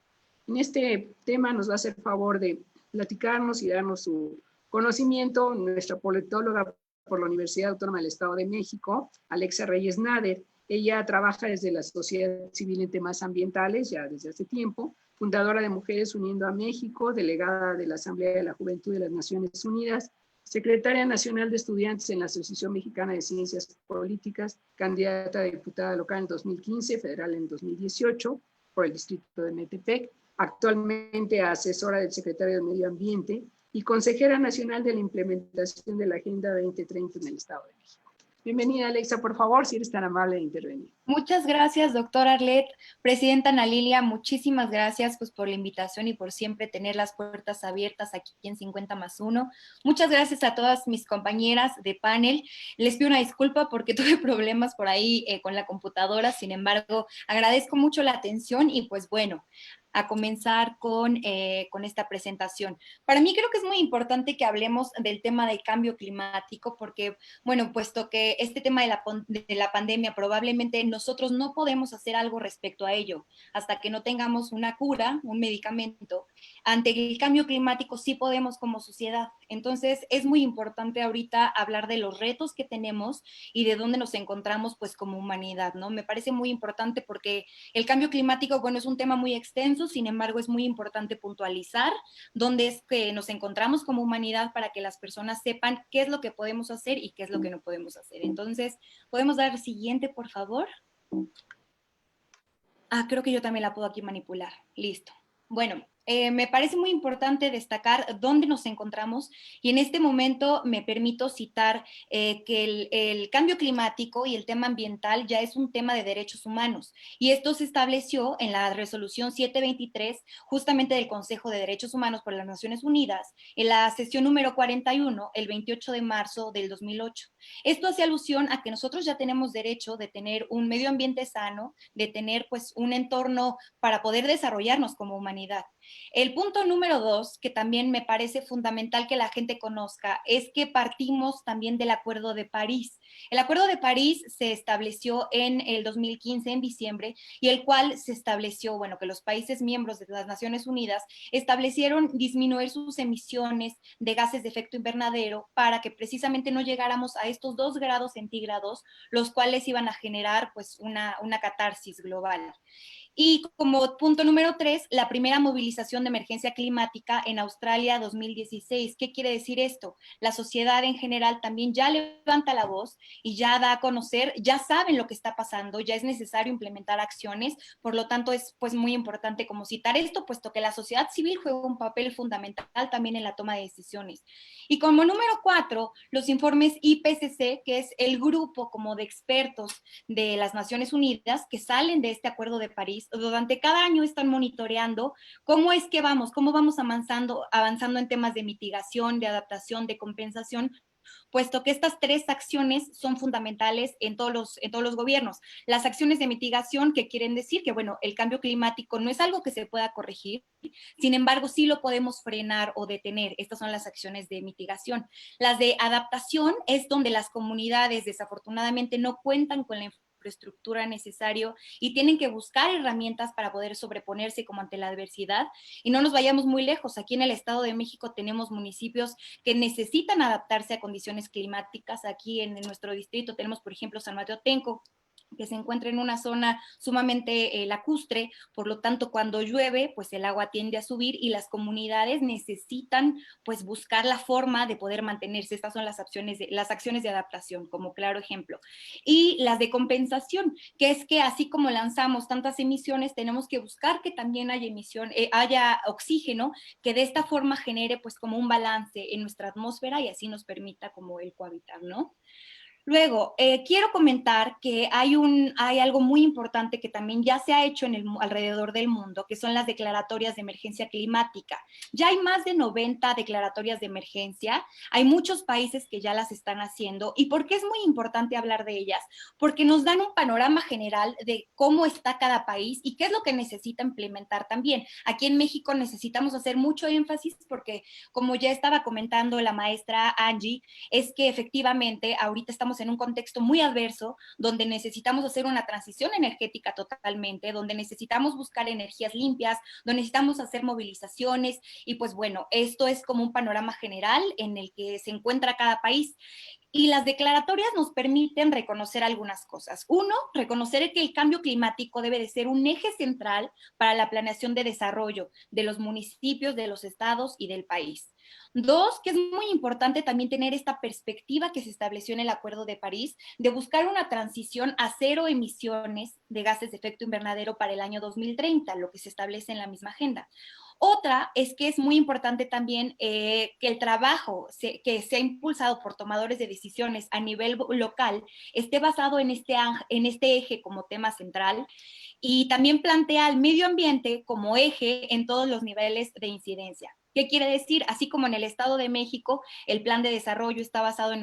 En este tema nos va a hacer favor de platicarnos y darnos su conocimiento nuestra politóloga por la Universidad Autónoma del Estado de México, Alexa Reyes Nader. Ella trabaja desde la sociedad civil en temas ambientales ya desde hace tiempo, fundadora de Mujeres Uniendo a México, delegada de la Asamblea de la Juventud de las Naciones Unidas, secretaria nacional de estudiantes en la Asociación Mexicana de Ciencias Políticas, candidata a diputada local en 2015, federal en 2018, por el distrito de Metepec, actualmente asesora del secretario de Medio Ambiente y consejera nacional de la implementación de la Agenda 2030 en el Estado de México. Bienvenida, Alexa, por favor, si eres tan amable de intervenir. Muchas gracias, doctora Arlet. Presidenta Ana Lilia, muchísimas gracias pues, por la invitación y por siempre tener las puertas abiertas aquí en 50+1. Muchas gracias a todas mis compañeras de panel. Les pido una disculpa porque tuve problemas por ahí con la computadora, sin embargo, agradezco mucho la atención y pues bueno, a comenzar con esta presentación. Para mí creo que es muy importante que hablemos del tema del cambio climático porque, bueno, puesto que este tema de la pandemia probablemente nosotros no podemos hacer algo respecto a ello hasta que no tengamos una cura, un medicamento. Ante el cambio climático sí podemos como sociedad. Entonces es muy importante ahorita hablar de los retos que tenemos y de dónde nos encontramos pues como humanidad, ¿no? Me parece muy importante porque el cambio climático, bueno, es un tema muy extenso, sin embargo es muy importante puntualizar dónde es que nos encontramos como humanidad para que las personas sepan qué es lo que podemos hacer y qué es lo que no podemos hacer. Entonces, ¿podemos dar el siguiente, por favor? Creo que yo también la puedo aquí manipular. Listo. Bueno, me parece muy importante destacar dónde nos encontramos y en este momento me permito citar que el cambio climático y el tema ambiental ya es un tema de derechos humanos y esto se estableció en la resolución 723 justamente del Consejo de Derechos Humanos por las Naciones Unidas en la sesión número 41 el 28 de marzo del 2008. Esto hace alusión a que nosotros ya tenemos derecho de tener un medio ambiente sano, de tener pues un entorno para poder desarrollarnos como humanidad. El punto número 2, que también me parece fundamental que la gente conozca, es que partimos también del Acuerdo de París. El Acuerdo de París se estableció en el 2015, en diciembre, y el cual se estableció, bueno, que los países miembros de las Naciones Unidas establecieron disminuir sus emisiones de gases de efecto invernadero para que precisamente no llegáramos a estos 2 grados centígrados, los cuales iban a generar pues una catarsis global. Y como punto número 3, la primera movilización de emergencia climática en Australia 2016. ¿Qué quiere decir esto? La sociedad en general también ya levanta la voz y ya da a conocer, ya saben lo que está pasando, ya es necesario implementar acciones, por lo tanto es pues muy importante como citar esto, puesto que la sociedad civil juega un papel fundamental también en la toma de decisiones. Y como número 4, los informes IPCC, que es el grupo como de expertos de las Naciones Unidas que salen de este Acuerdo de París, durante cada año están monitoreando cómo es que cómo vamos avanzando en temas de mitigación, de adaptación, de compensación, puesto que estas 3 acciones son fundamentales en todos los gobiernos. Las acciones de mitigación, que quieren decir que, bueno, el cambio climático no es algo que se pueda corregir, sin embargo, sí lo podemos frenar o detener. Estas son las acciones de mitigación. Las de adaptación es donde las comunidades desafortunadamente no cuentan con la infraestructura necesaria y tienen que buscar herramientas para poder sobreponerse como ante la adversidad. Y no nos vayamos muy lejos. Aquí en el Estado de México tenemos municipios que necesitan adaptarse a condiciones climáticas. Aquí en nuestro distrito tenemos, por ejemplo, San Mateo Tenco, que se encuentra en una zona sumamente lacustre, por lo tanto cuando llueve pues el agua tiende a subir y las comunidades necesitan pues buscar la forma de poder mantenerse. Estas son las acciones de adaptación como claro ejemplo. Y las de compensación, que es que así como lanzamos tantas emisiones, tenemos que buscar que también haya oxígeno, que de esta forma genere pues como un balance en nuestra atmósfera y así nos permita como el cohabitar, ¿no? Luego, quiero comentar que hay algo muy importante que también ya se ha hecho alrededor del mundo, que son las declaratorias de emergencia climática. Ya hay más de 90 declaratorias de emergencia, hay muchos países que ya las están haciendo. ¿Y por qué es muy importante hablar de ellas? Porque nos dan un panorama general de cómo está cada país y qué es lo que necesita implementar también. Aquí en México necesitamos hacer mucho énfasis porque, como ya estaba comentando la maestra Angie, es que efectivamente ahorita estamos en un contexto muy adverso, donde necesitamos hacer una transición energética totalmente, donde necesitamos buscar energías limpias, donde necesitamos hacer movilizaciones, y pues bueno, esto es como un panorama general en el que se encuentra cada país. Y las declaratorias nos permiten reconocer algunas cosas. Uno, reconocer que el cambio climático debe de ser un eje central para la planeación de desarrollo de los municipios, de los estados y del país. Dos, que es muy importante también tener esta perspectiva que se estableció en el Acuerdo de París de buscar una transición a cero emisiones de gases de efecto invernadero para el año 2030, lo que se establece en la misma agenda. Otra es que es muy importante también que el trabajo que se ha impulsado por tomadores de decisiones a nivel local esté basado en este eje como tema central, y también plantea el medio ambiente como eje en todos los niveles de incidencia. ¿Qué quiere decir? Así como en el Estado de México el plan de desarrollo está basado en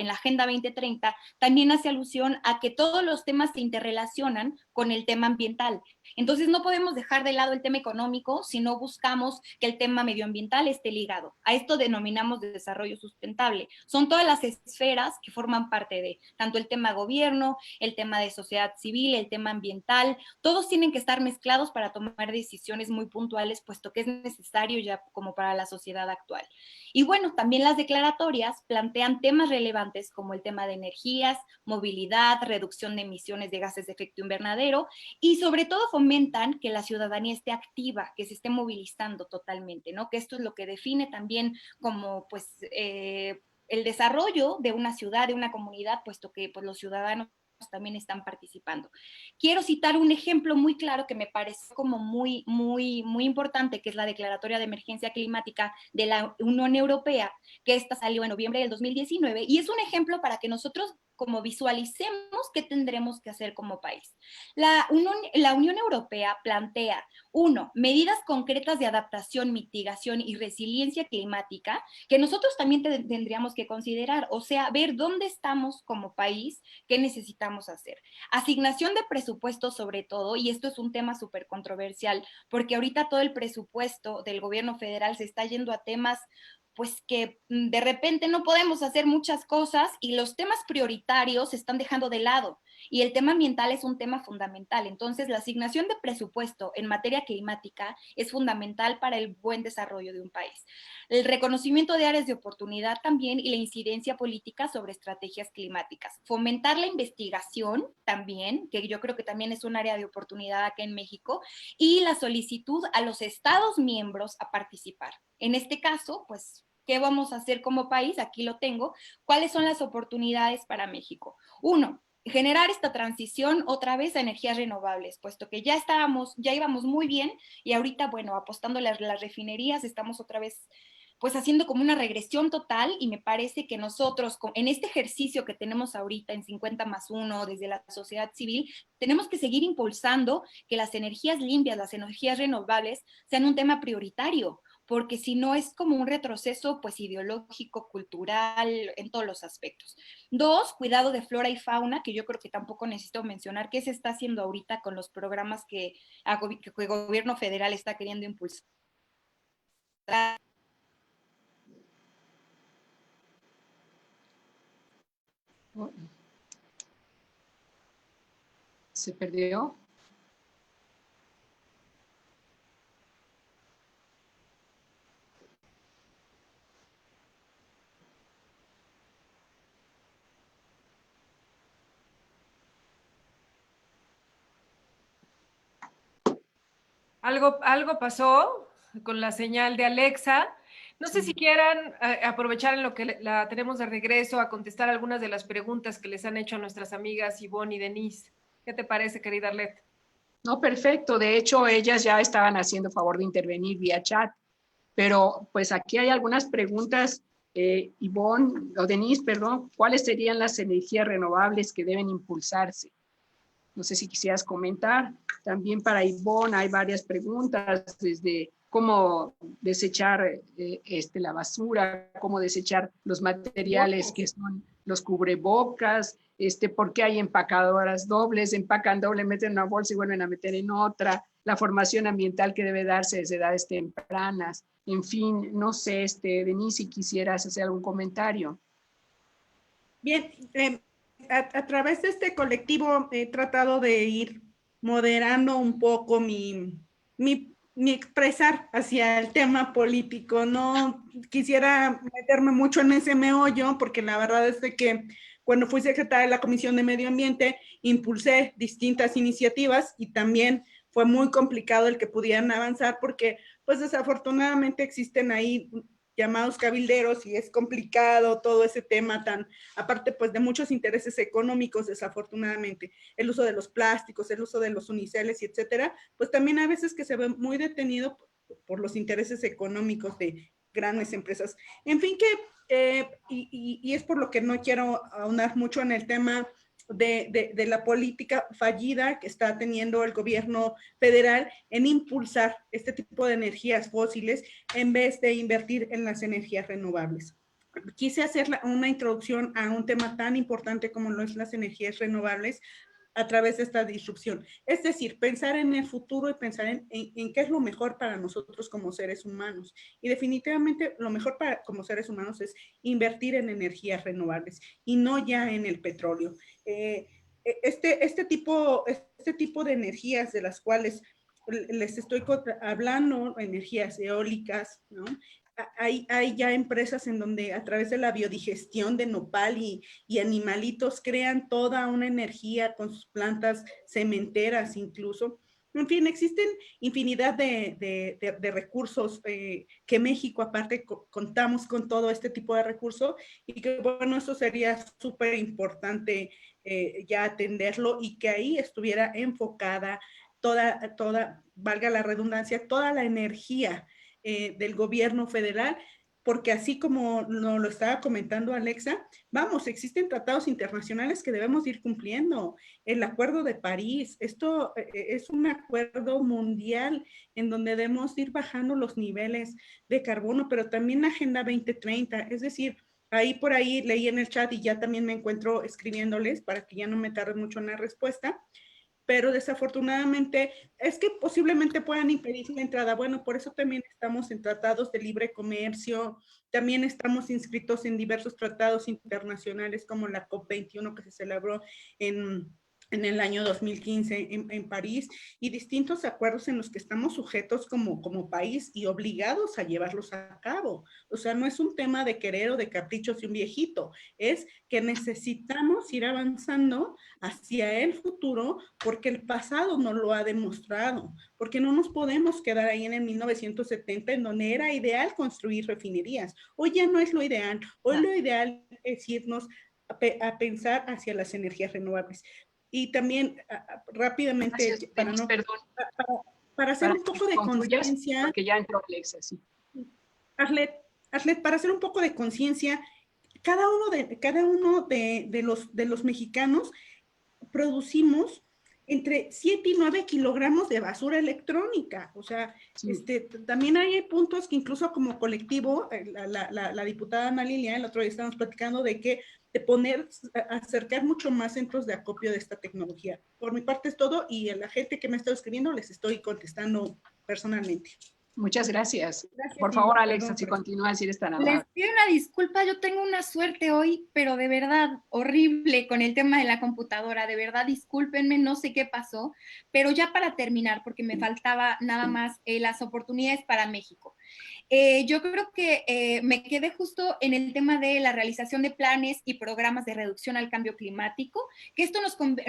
la Agenda 2030, también hace alusión a que todos los temas se interrelacionan con el tema ambiental. Entonces no podemos dejar de lado el tema económico si no buscamos que el tema medioambiental esté ligado. A esto denominamos de desarrollo sustentable. Son todas las esferas que forman parte de tanto el tema gobierno, el tema de sociedad civil, el tema ambiental. Todos tienen que estar mezclados para tomar decisiones muy puntuales, puesto que es necesario ya como para la sociedad actual. Y bueno, también las declaratorias plantean temas relevantes como el tema de energías, movilidad, reducción de emisiones de gases de efecto invernadero, y sobre todo fomentan que la ciudadanía esté activa, que se esté movilizando totalmente, ¿no? Que esto es lo que define también como pues el desarrollo de una ciudad, de una comunidad, puesto que pues los ciudadanos también están participando. Quiero citar un ejemplo muy claro que me parece como muy, muy, muy importante, que es la Declaratoria de Emergencia Climática de la Unión Europea, que esta salió en noviembre del 2019, y es un ejemplo para que nosotros como visualicemos qué tendremos que hacer como país. La Unión Europea plantea, uno, medidas concretas de adaptación, mitigación y resiliencia climática que nosotros también tendríamos que considerar, o sea, ver dónde estamos como país, qué necesitamos hacer. Asignación de presupuesto sobre todo, y esto es un tema súper controversial, porque ahorita todo el presupuesto del gobierno federal se está yendo a temas pues que de repente no podemos hacer muchas cosas y los temas prioritarios se están dejando de lado, y el tema ambiental es un tema fundamental. Entonces, la asignación de presupuesto en materia climática es fundamental para el buen desarrollo de un país. El reconocimiento de áreas de oportunidad también y la incidencia política sobre estrategias climáticas. Fomentar la investigación también, que yo creo que también es un área de oportunidad acá en México, y la solicitud a los estados miembros a participar. En este caso, pues, ¿qué vamos a hacer como país? Aquí lo tengo. ¿Cuáles son las oportunidades para México? Uno, generar esta transición otra vez a energías renovables, puesto que ya íbamos muy bien, y ahorita, bueno, apostando las refinerías, estamos otra vez pues haciendo como una regresión total, y me parece que nosotros en este ejercicio que tenemos ahorita en 50+1 desde la sociedad civil, tenemos que seguir impulsando que las energías limpias, las energías renovables sean un tema prioritario, porque si no es como un retroceso pues ideológico, cultural, en todos los aspectos. Dos, cuidado de flora y fauna, que yo creo que tampoco necesito mencionar qué se está haciendo ahorita con los programas que el gobierno federal está queriendo impulsar. Se perdió. Algo pasó con la señal de Alexa. No sé si quieran aprovechar en lo que la tenemos de regreso a contestar algunas de las preguntas que les han hecho a nuestras amigas Ivonne y Denise. ¿Qué te parece, querida Arlette? No, perfecto. De hecho, ellas ya estaban haciendo favor de intervenir vía chat. Pero pues aquí hay algunas preguntas, Ivonne, o Denise, perdón, ¿cuáles serían las energías renovables que deben impulsarse? No sé si quisieras comentar. También para Ivonne hay varias preguntas, desde cómo desechar la basura, cómo desechar los materiales que son los cubrebocas, por qué hay empacadoras dobles, empacan doble, meten en una bolsa y vuelven a meter en otra, la formación ambiental que debe darse desde edades tempranas. En fin, no sé, Denise, si quisieras hacer algún comentario. Bien, a través de este colectivo he tratado de ir moderando un poco mi expresar hacia el tema político. No quisiera meterme mucho en ese meollo, porque la verdad es de que cuando fui secretaria de la Comisión de Medio Ambiente, impulsé distintas iniciativas y también fue muy complicado el que pudieran avanzar porque pues desafortunadamente existen ahí llamados cabilderos y es complicado todo ese tema tan, aparte pues de muchos intereses económicos desafortunadamente, el uso de los plásticos, el uso de los uniceles y etcétera, pues también a veces que se ve muy detenido por los intereses económicos de grandes empresas. En fin que, y es por lo que no quiero ahondar mucho en el tema de la política fallida que está teniendo el gobierno federal en impulsar este tipo de energías fósiles en vez de invertir en las energías renovables. Quise hacer una introducción a un tema tan importante como lo es las energías renovables a través de esta disrupción. Es decir, pensar en el futuro y pensar en qué es lo mejor para nosotros como seres humanos. Y definitivamente lo mejor para como seres humanos es invertir en energías renovables y no ya en el petróleo. Este tipo de energías de las cuales les estoy hablando, energías eólicas, ¿no? Hay ya empresas en donde a través de la biodigestión de nopal y animalitos crean toda una energía con sus plantas cementeras incluso. En fin, existen infinidad de recursos que México aparte contamos con todo este tipo de recursos y que bueno, eso sería súper importante ya atenderlo y que ahí estuviera enfocada valga la redundancia, toda la energía del gobierno federal, porque así como nos lo estaba comentando Alexa, vamos, existen tratados internacionales que debemos ir cumpliendo. El Acuerdo de París, esto es un acuerdo mundial en donde debemos ir bajando los niveles de carbono, pero también la Agenda 2030, es decir, ahí por ahí leí en el chat y ya también me encuentro escribiéndoles para que ya no me tarde mucho en la respuesta, pero desafortunadamente es que posiblemente puedan impedir la entrada. Bueno, por eso también estamos en tratados de libre comercio, también estamos inscritos en diversos tratados internacionales como la COP21 que se celebró en el año 2015 en París y distintos acuerdos en los que estamos sujetos como país y obligados a llevarlos a cabo. O sea, no es un tema de querer o de caprichos de un viejito, es que necesitamos ir avanzando hacia el futuro porque el pasado no lo ha demostrado, porque no nos podemos quedar ahí en el 1970 en donde era ideal construir refinerías. Hoy ya no es lo ideal, hoy lo ideal es irnos a pensar hacia las energías renovables. Y también rápidamente, Gracias, Denise, perdón, para hacer un poco de conciencia, porque ya entró Alexa, sí. Arlet, para hacer un poco de conciencia, cada uno de los mexicanos producimos entre 7 y 9 kilogramos de basura electrónica. O sea, sí. También hay puntos que incluso como colectivo, la diputada Ana Lilia, el otro día estábamos platicando de acercar mucho más centros de acopio de esta tecnología. Por mi parte es todo y a la gente que me ha estado escribiendo les estoy contestando personalmente. Muchas gracias. Por favor, Alexa, si continúas, si eres tan amable. Les pido una disculpa, yo tengo una suerte hoy, pero de verdad horrible con el tema de la computadora, de verdad discúlpenme, no sé qué pasó, pero ya para terminar, porque me faltaba nada más las oportunidades para México. Yo creo que me quedé justo en el tema de la realización de planes y programas de reducción al cambio climático, que esto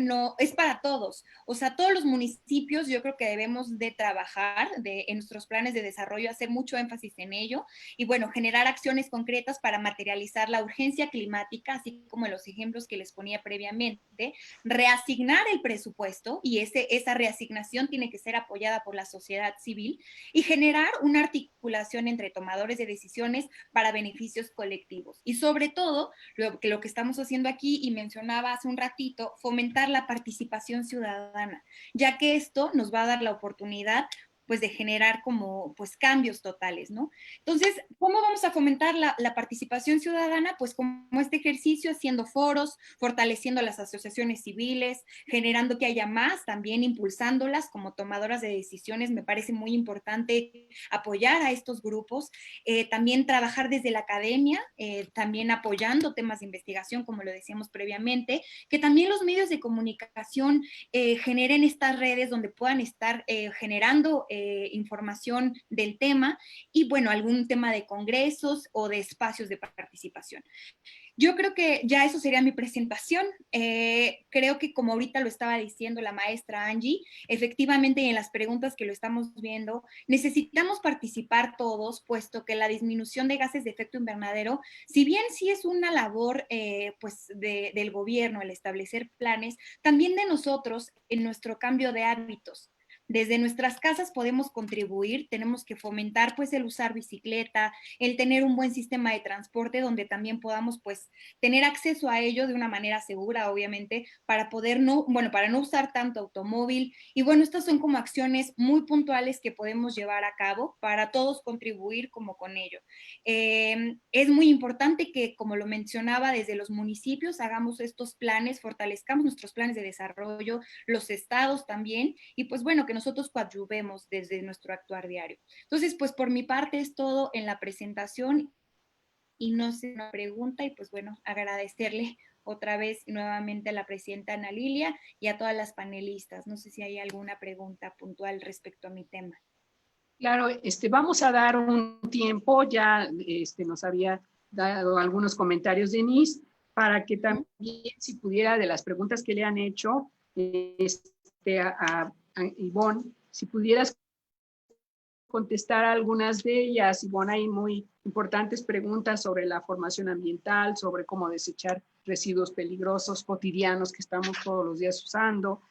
no, es para todos. O sea, todos los municipios yo creo que debemos de trabajar en nuestros planes de desarrollo, hacer mucho énfasis en ello y bueno, generar acciones concretas para materializar la urgencia climática, así como los ejemplos que les ponía previamente, reasignar el presupuesto y esa reasignación tiene que ser apoyada por la sociedad civil y generar una articulación entre tomadores de decisiones para beneficios colectivos. Y sobre todo, lo que estamos haciendo aquí, y mencionaba hace un ratito, fomentar la participación ciudadana, ya que esto nos va a dar la oportunidad pues de generar como pues cambios totales, ¿no? Entonces, ¿cómo vamos a fomentar la participación ciudadana? Pues como este ejercicio, haciendo foros, fortaleciendo las asociaciones civiles, generando que haya más, también impulsándolas como tomadoras de decisiones. Me parece muy importante apoyar a estos grupos, también trabajar desde la academia, también apoyando temas de investigación, como lo decíamos previamente, que también los medios de comunicación generen estas redes donde puedan estar generando información del tema y bueno, algún tema de congresos o de espacios de participación. Yo creo que ya eso sería mi presentación. Creo que como ahorita lo estaba diciendo la maestra Angie, efectivamente en las preguntas que lo estamos viendo, necesitamos participar todos, puesto que la disminución de gases de efecto invernadero, si bien sí es una labor pues del gobierno el establecer planes, también de nosotros en nuestro cambio de hábitos. Desde nuestras casas podemos contribuir, tenemos que fomentar pues el usar bicicleta, el tener un buen sistema de transporte donde también podamos pues tener acceso a ello de una manera segura, obviamente, para poder para no usar tanto automóvil. Y bueno, estas son como acciones muy puntuales que podemos llevar a cabo para todos contribuir como con ello. Es muy importante que, como lo mencionaba, desde los municipios hagamos estos planes, fortalezcamos nuestros planes de desarrollo, los estados también, y pues bueno, que nosotros coadyuvemos desde nuestro actuar diario. Entonces, pues por mi parte es todo en la presentación y no sé, una pregunta y pues bueno, agradecerle otra vez nuevamente a la presidenta Ana Lilia y a todas las panelistas. No sé si hay alguna pregunta puntual respecto a mi tema. Claro, vamos a dar un tiempo, ya nos había dado algunos comentarios Denise, para que también, si pudiera, de las preguntas que le han hecho a Ivonne, si pudieras contestar algunas de ellas. Ivonne, hay muy importantes preguntas sobre la formación ambiental, sobre cómo desechar residuos peligrosos cotidianos que estamos todos los días usando,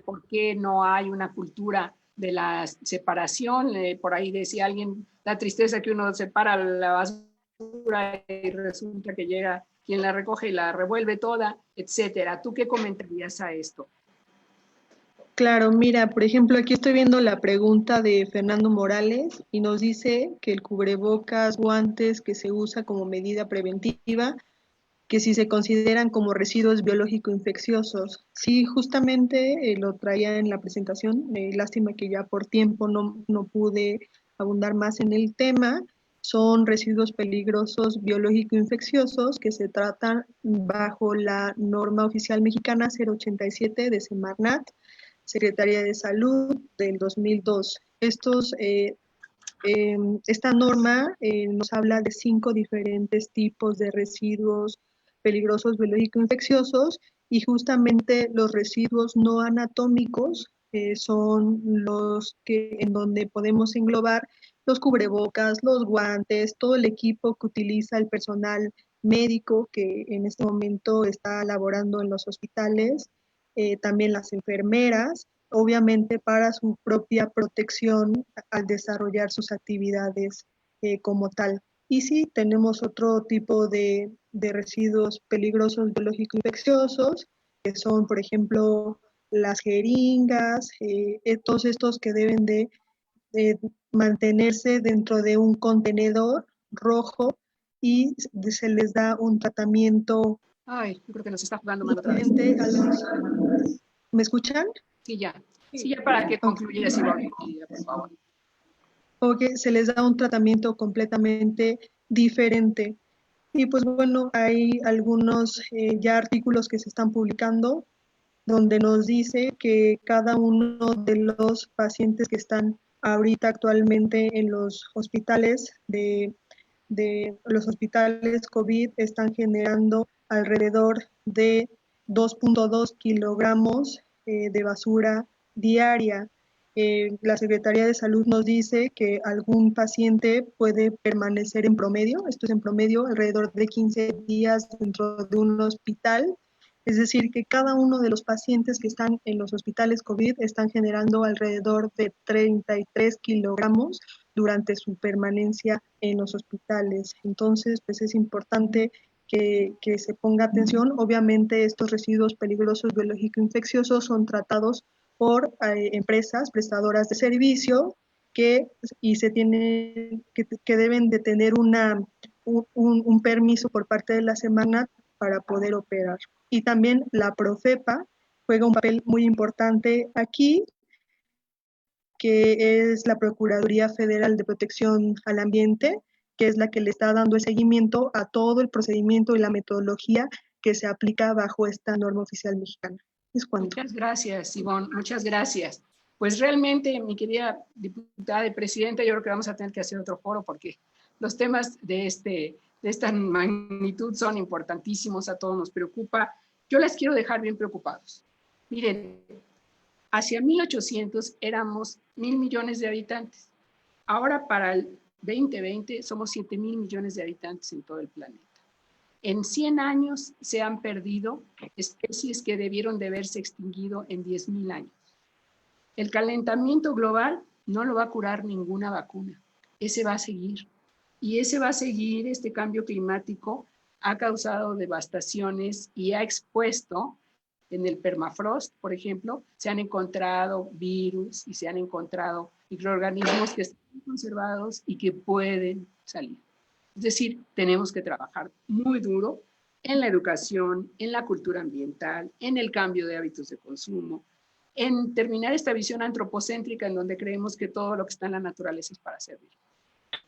por qué no hay una cultura de la separación. Por ahí decía alguien, la tristeza que uno separa la basura y resulta que llega quien la recoge y la revuelve toda, etcétera. ¿Tú qué comentarías a esto? Claro, mira, por ejemplo, aquí estoy viendo la pregunta de Fernando Morales y nos dice que el cubrebocas, guantes que se usa como medida preventiva, que si se consideran como residuos biológico-infecciosos. Sí, justamente lo traía en la presentación, lástima que ya por tiempo no pude abundar más en el tema. Son residuos peligrosos biológico-infecciosos que se tratan bajo la norma oficial mexicana 087 de Semarnat, Secretaría de Salud del 2002. Esta norma nos habla de 5 diferentes tipos de residuos peligrosos biológico-infecciosos y justamente los residuos no anatómicos son los que en donde podemos englobar los cubrebocas, los guantes, todo el equipo que utiliza el personal médico que en este momento está laborando en los hospitales, también las enfermeras, obviamente para su propia protección al desarrollar sus actividades como tal. Y sí, tenemos otro tipo de residuos peligrosos biológico-infecciosos, que son, por ejemplo, las jeringas, todos estos que deben de mantenerse dentro de un contenedor rojo y se les da un tratamiento. Ay, yo creo que nos está jugando mal otra vez. ¿Me escuchan? Sí, ya. Sí, ya para que concluyas, Ivonne, por favor. Porque se les da un tratamiento completamente diferente. Y pues bueno, hay algunos ya artículos que se están publicando donde nos dice que cada uno de los pacientes que están ahorita actualmente en los hospitales de los hospitales COVID están generando alrededor de 2.2 kilogramos de basura diaria. La Secretaría de Salud nos dice que algún paciente puede permanecer en promedio, esto es en promedio, alrededor de 15 días dentro de un hospital. Es decir, que cada uno de los pacientes que están en los hospitales COVID están generando alrededor de 33 kilogramos durante su permanencia en los hospitales. Entonces, pues es importante que se ponga atención. Obviamente, estos residuos peligrosos biológico-infecciosos son tratados por empresas prestadoras de servicio y se tienen que deben de tener un permiso por parte de la Semarnat para poder operar. Y también la Profepa juega un papel muy importante aquí, que es la Procuraduría Federal de Protección al Ambiente, que es la que le está dando el seguimiento a todo el procedimiento y la metodología que se aplica bajo esta norma oficial mexicana. ¿Es cuánto? Muchas gracias, Ivonne, muchas gracias. Pues realmente, mi querida diputada y presidenta, yo creo que vamos a tener que hacer otro foro porque los temas de esta magnitud son importantísimos, a todos nos preocupa. Yo les quiero dejar bien preocupados. Miren, hacia 1800 éramos 1,000 millones de habitantes. Ahora para el 2020 somos 7,000 millones de habitantes en todo el planeta. En 100 años se han perdido especies que debieron de haberse extinguido en 10,000 años. El calentamiento global no lo va a curar ninguna vacuna. Ese va a seguir. Y ese va a seguir, este cambio climático ha causado devastaciones y ha expuesto, en el permafrost, por ejemplo, se han encontrado virus y se han encontrado microorganismos que están conservados y que pueden salir. Es decir, tenemos que trabajar muy duro en la educación, en la cultura ambiental, en el cambio de hábitos de consumo, en terminar esta visión antropocéntrica en donde creemos que todo lo que está en la naturaleza es para servir.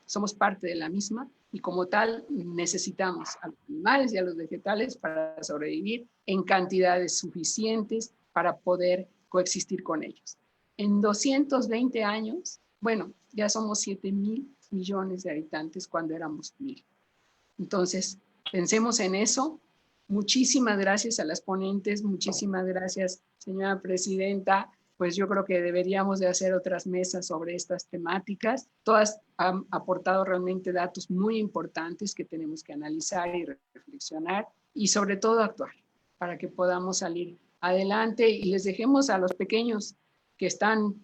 Somos parte de la misma y como tal necesitamos a los animales y a los vegetales para sobrevivir en cantidades suficientes para poder coexistir con ellos. En 220 años, bueno, ya somos 7,000 millones de habitantes cuando éramos 1,000. Entonces, pensemos en eso. Muchísimas gracias a las ponentes, muchísimas gracias, señora presidenta. Pues yo creo que deberíamos de hacer otras mesas sobre estas temáticas. Todas han aportado realmente datos muy importantes que tenemos que analizar y reflexionar y sobre todo actuar para que podamos salir adelante y les dejemos a los pequeños que están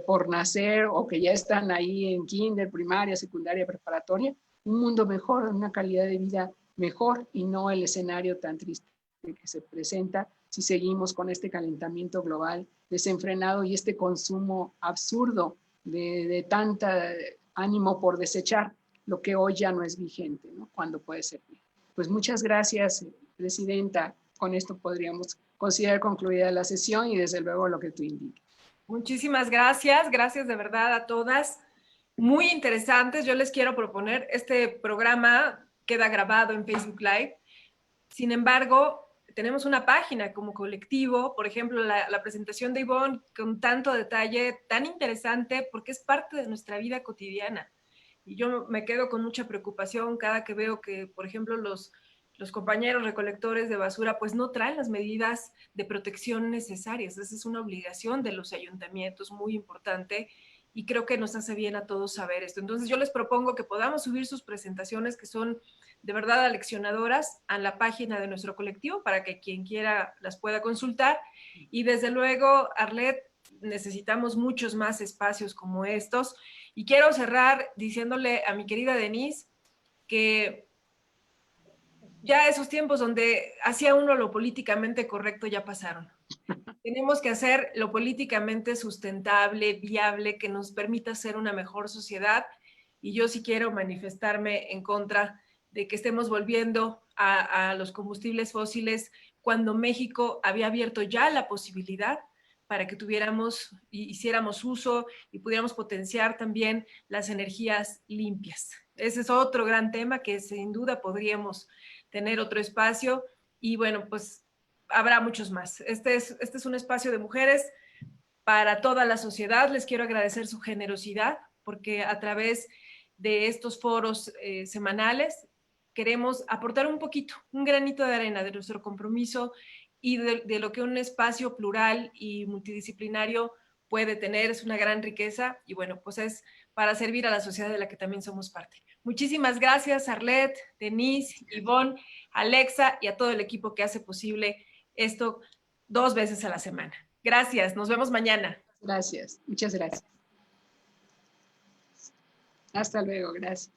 por nacer o que ya están ahí en kinder, primaria, secundaria, preparatoria, un mundo mejor, una calidad de vida mejor y no el escenario tan triste que se presenta si seguimos con este calentamiento global desenfrenado y este consumo absurdo de tanta ánimo por desechar lo que hoy ya no es vigente, ¿no? Cuando puede ser. Pues muchas gracias, presidenta. Con esto podríamos considerar concluida la sesión y desde luego lo que tú indiques. Muchísimas gracias, gracias de verdad a todas. Muy interesantes. Yo les quiero proponer, este programa queda grabado en Facebook Live. Sin embargo, tenemos una página como colectivo, por ejemplo, la presentación de Ivonne con tanto detalle, tan interesante, porque es parte de nuestra vida cotidiana. Y yo me quedo con mucha preocupación cada que veo que, por ejemplo, los compañeros recolectores de basura pues no traen las medidas de protección necesarias. Esa es una obligación de los ayuntamientos muy importante y creo que nos hace bien a todos saber esto. Entonces yo les propongo que podamos subir sus presentaciones que son de verdad aleccionadoras a la página de nuestro colectivo para que quien quiera las pueda consultar. Y desde luego, Arlet, necesitamos muchos más espacios como estos. Y quiero cerrar diciéndole a mi querida Denise que ya esos tiempos donde hacía uno lo políticamente correcto ya pasaron. Tenemos que hacer lo políticamente sustentable, viable, que nos permita ser una mejor sociedad. Y yo sí quiero manifestarme en contra de que estemos volviendo a los combustibles fósiles cuando México había abierto ya la posibilidad para que tuviéramos y hiciéramos uso y pudiéramos potenciar también las energías limpias. Ese es otro gran tema que sin duda podríamos tener otro espacio y bueno, pues habrá muchos más. Este es un espacio de mujeres para toda la sociedad. Les quiero agradecer su generosidad, porque a través de estos foros semanales queremos aportar un poquito, un granito de arena de nuestro compromiso y de lo que un espacio plural y multidisciplinario puede tener. Es una gran riqueza y bueno, pues es para servir a la sociedad de la que también somos parte. Muchísimas gracias, Arlette, Denise, Ivonne, Alexa y a todo el equipo que hace posible esto 2 veces a la semana. Gracias, nos vemos mañana. Gracias, muchas gracias. Hasta luego, gracias.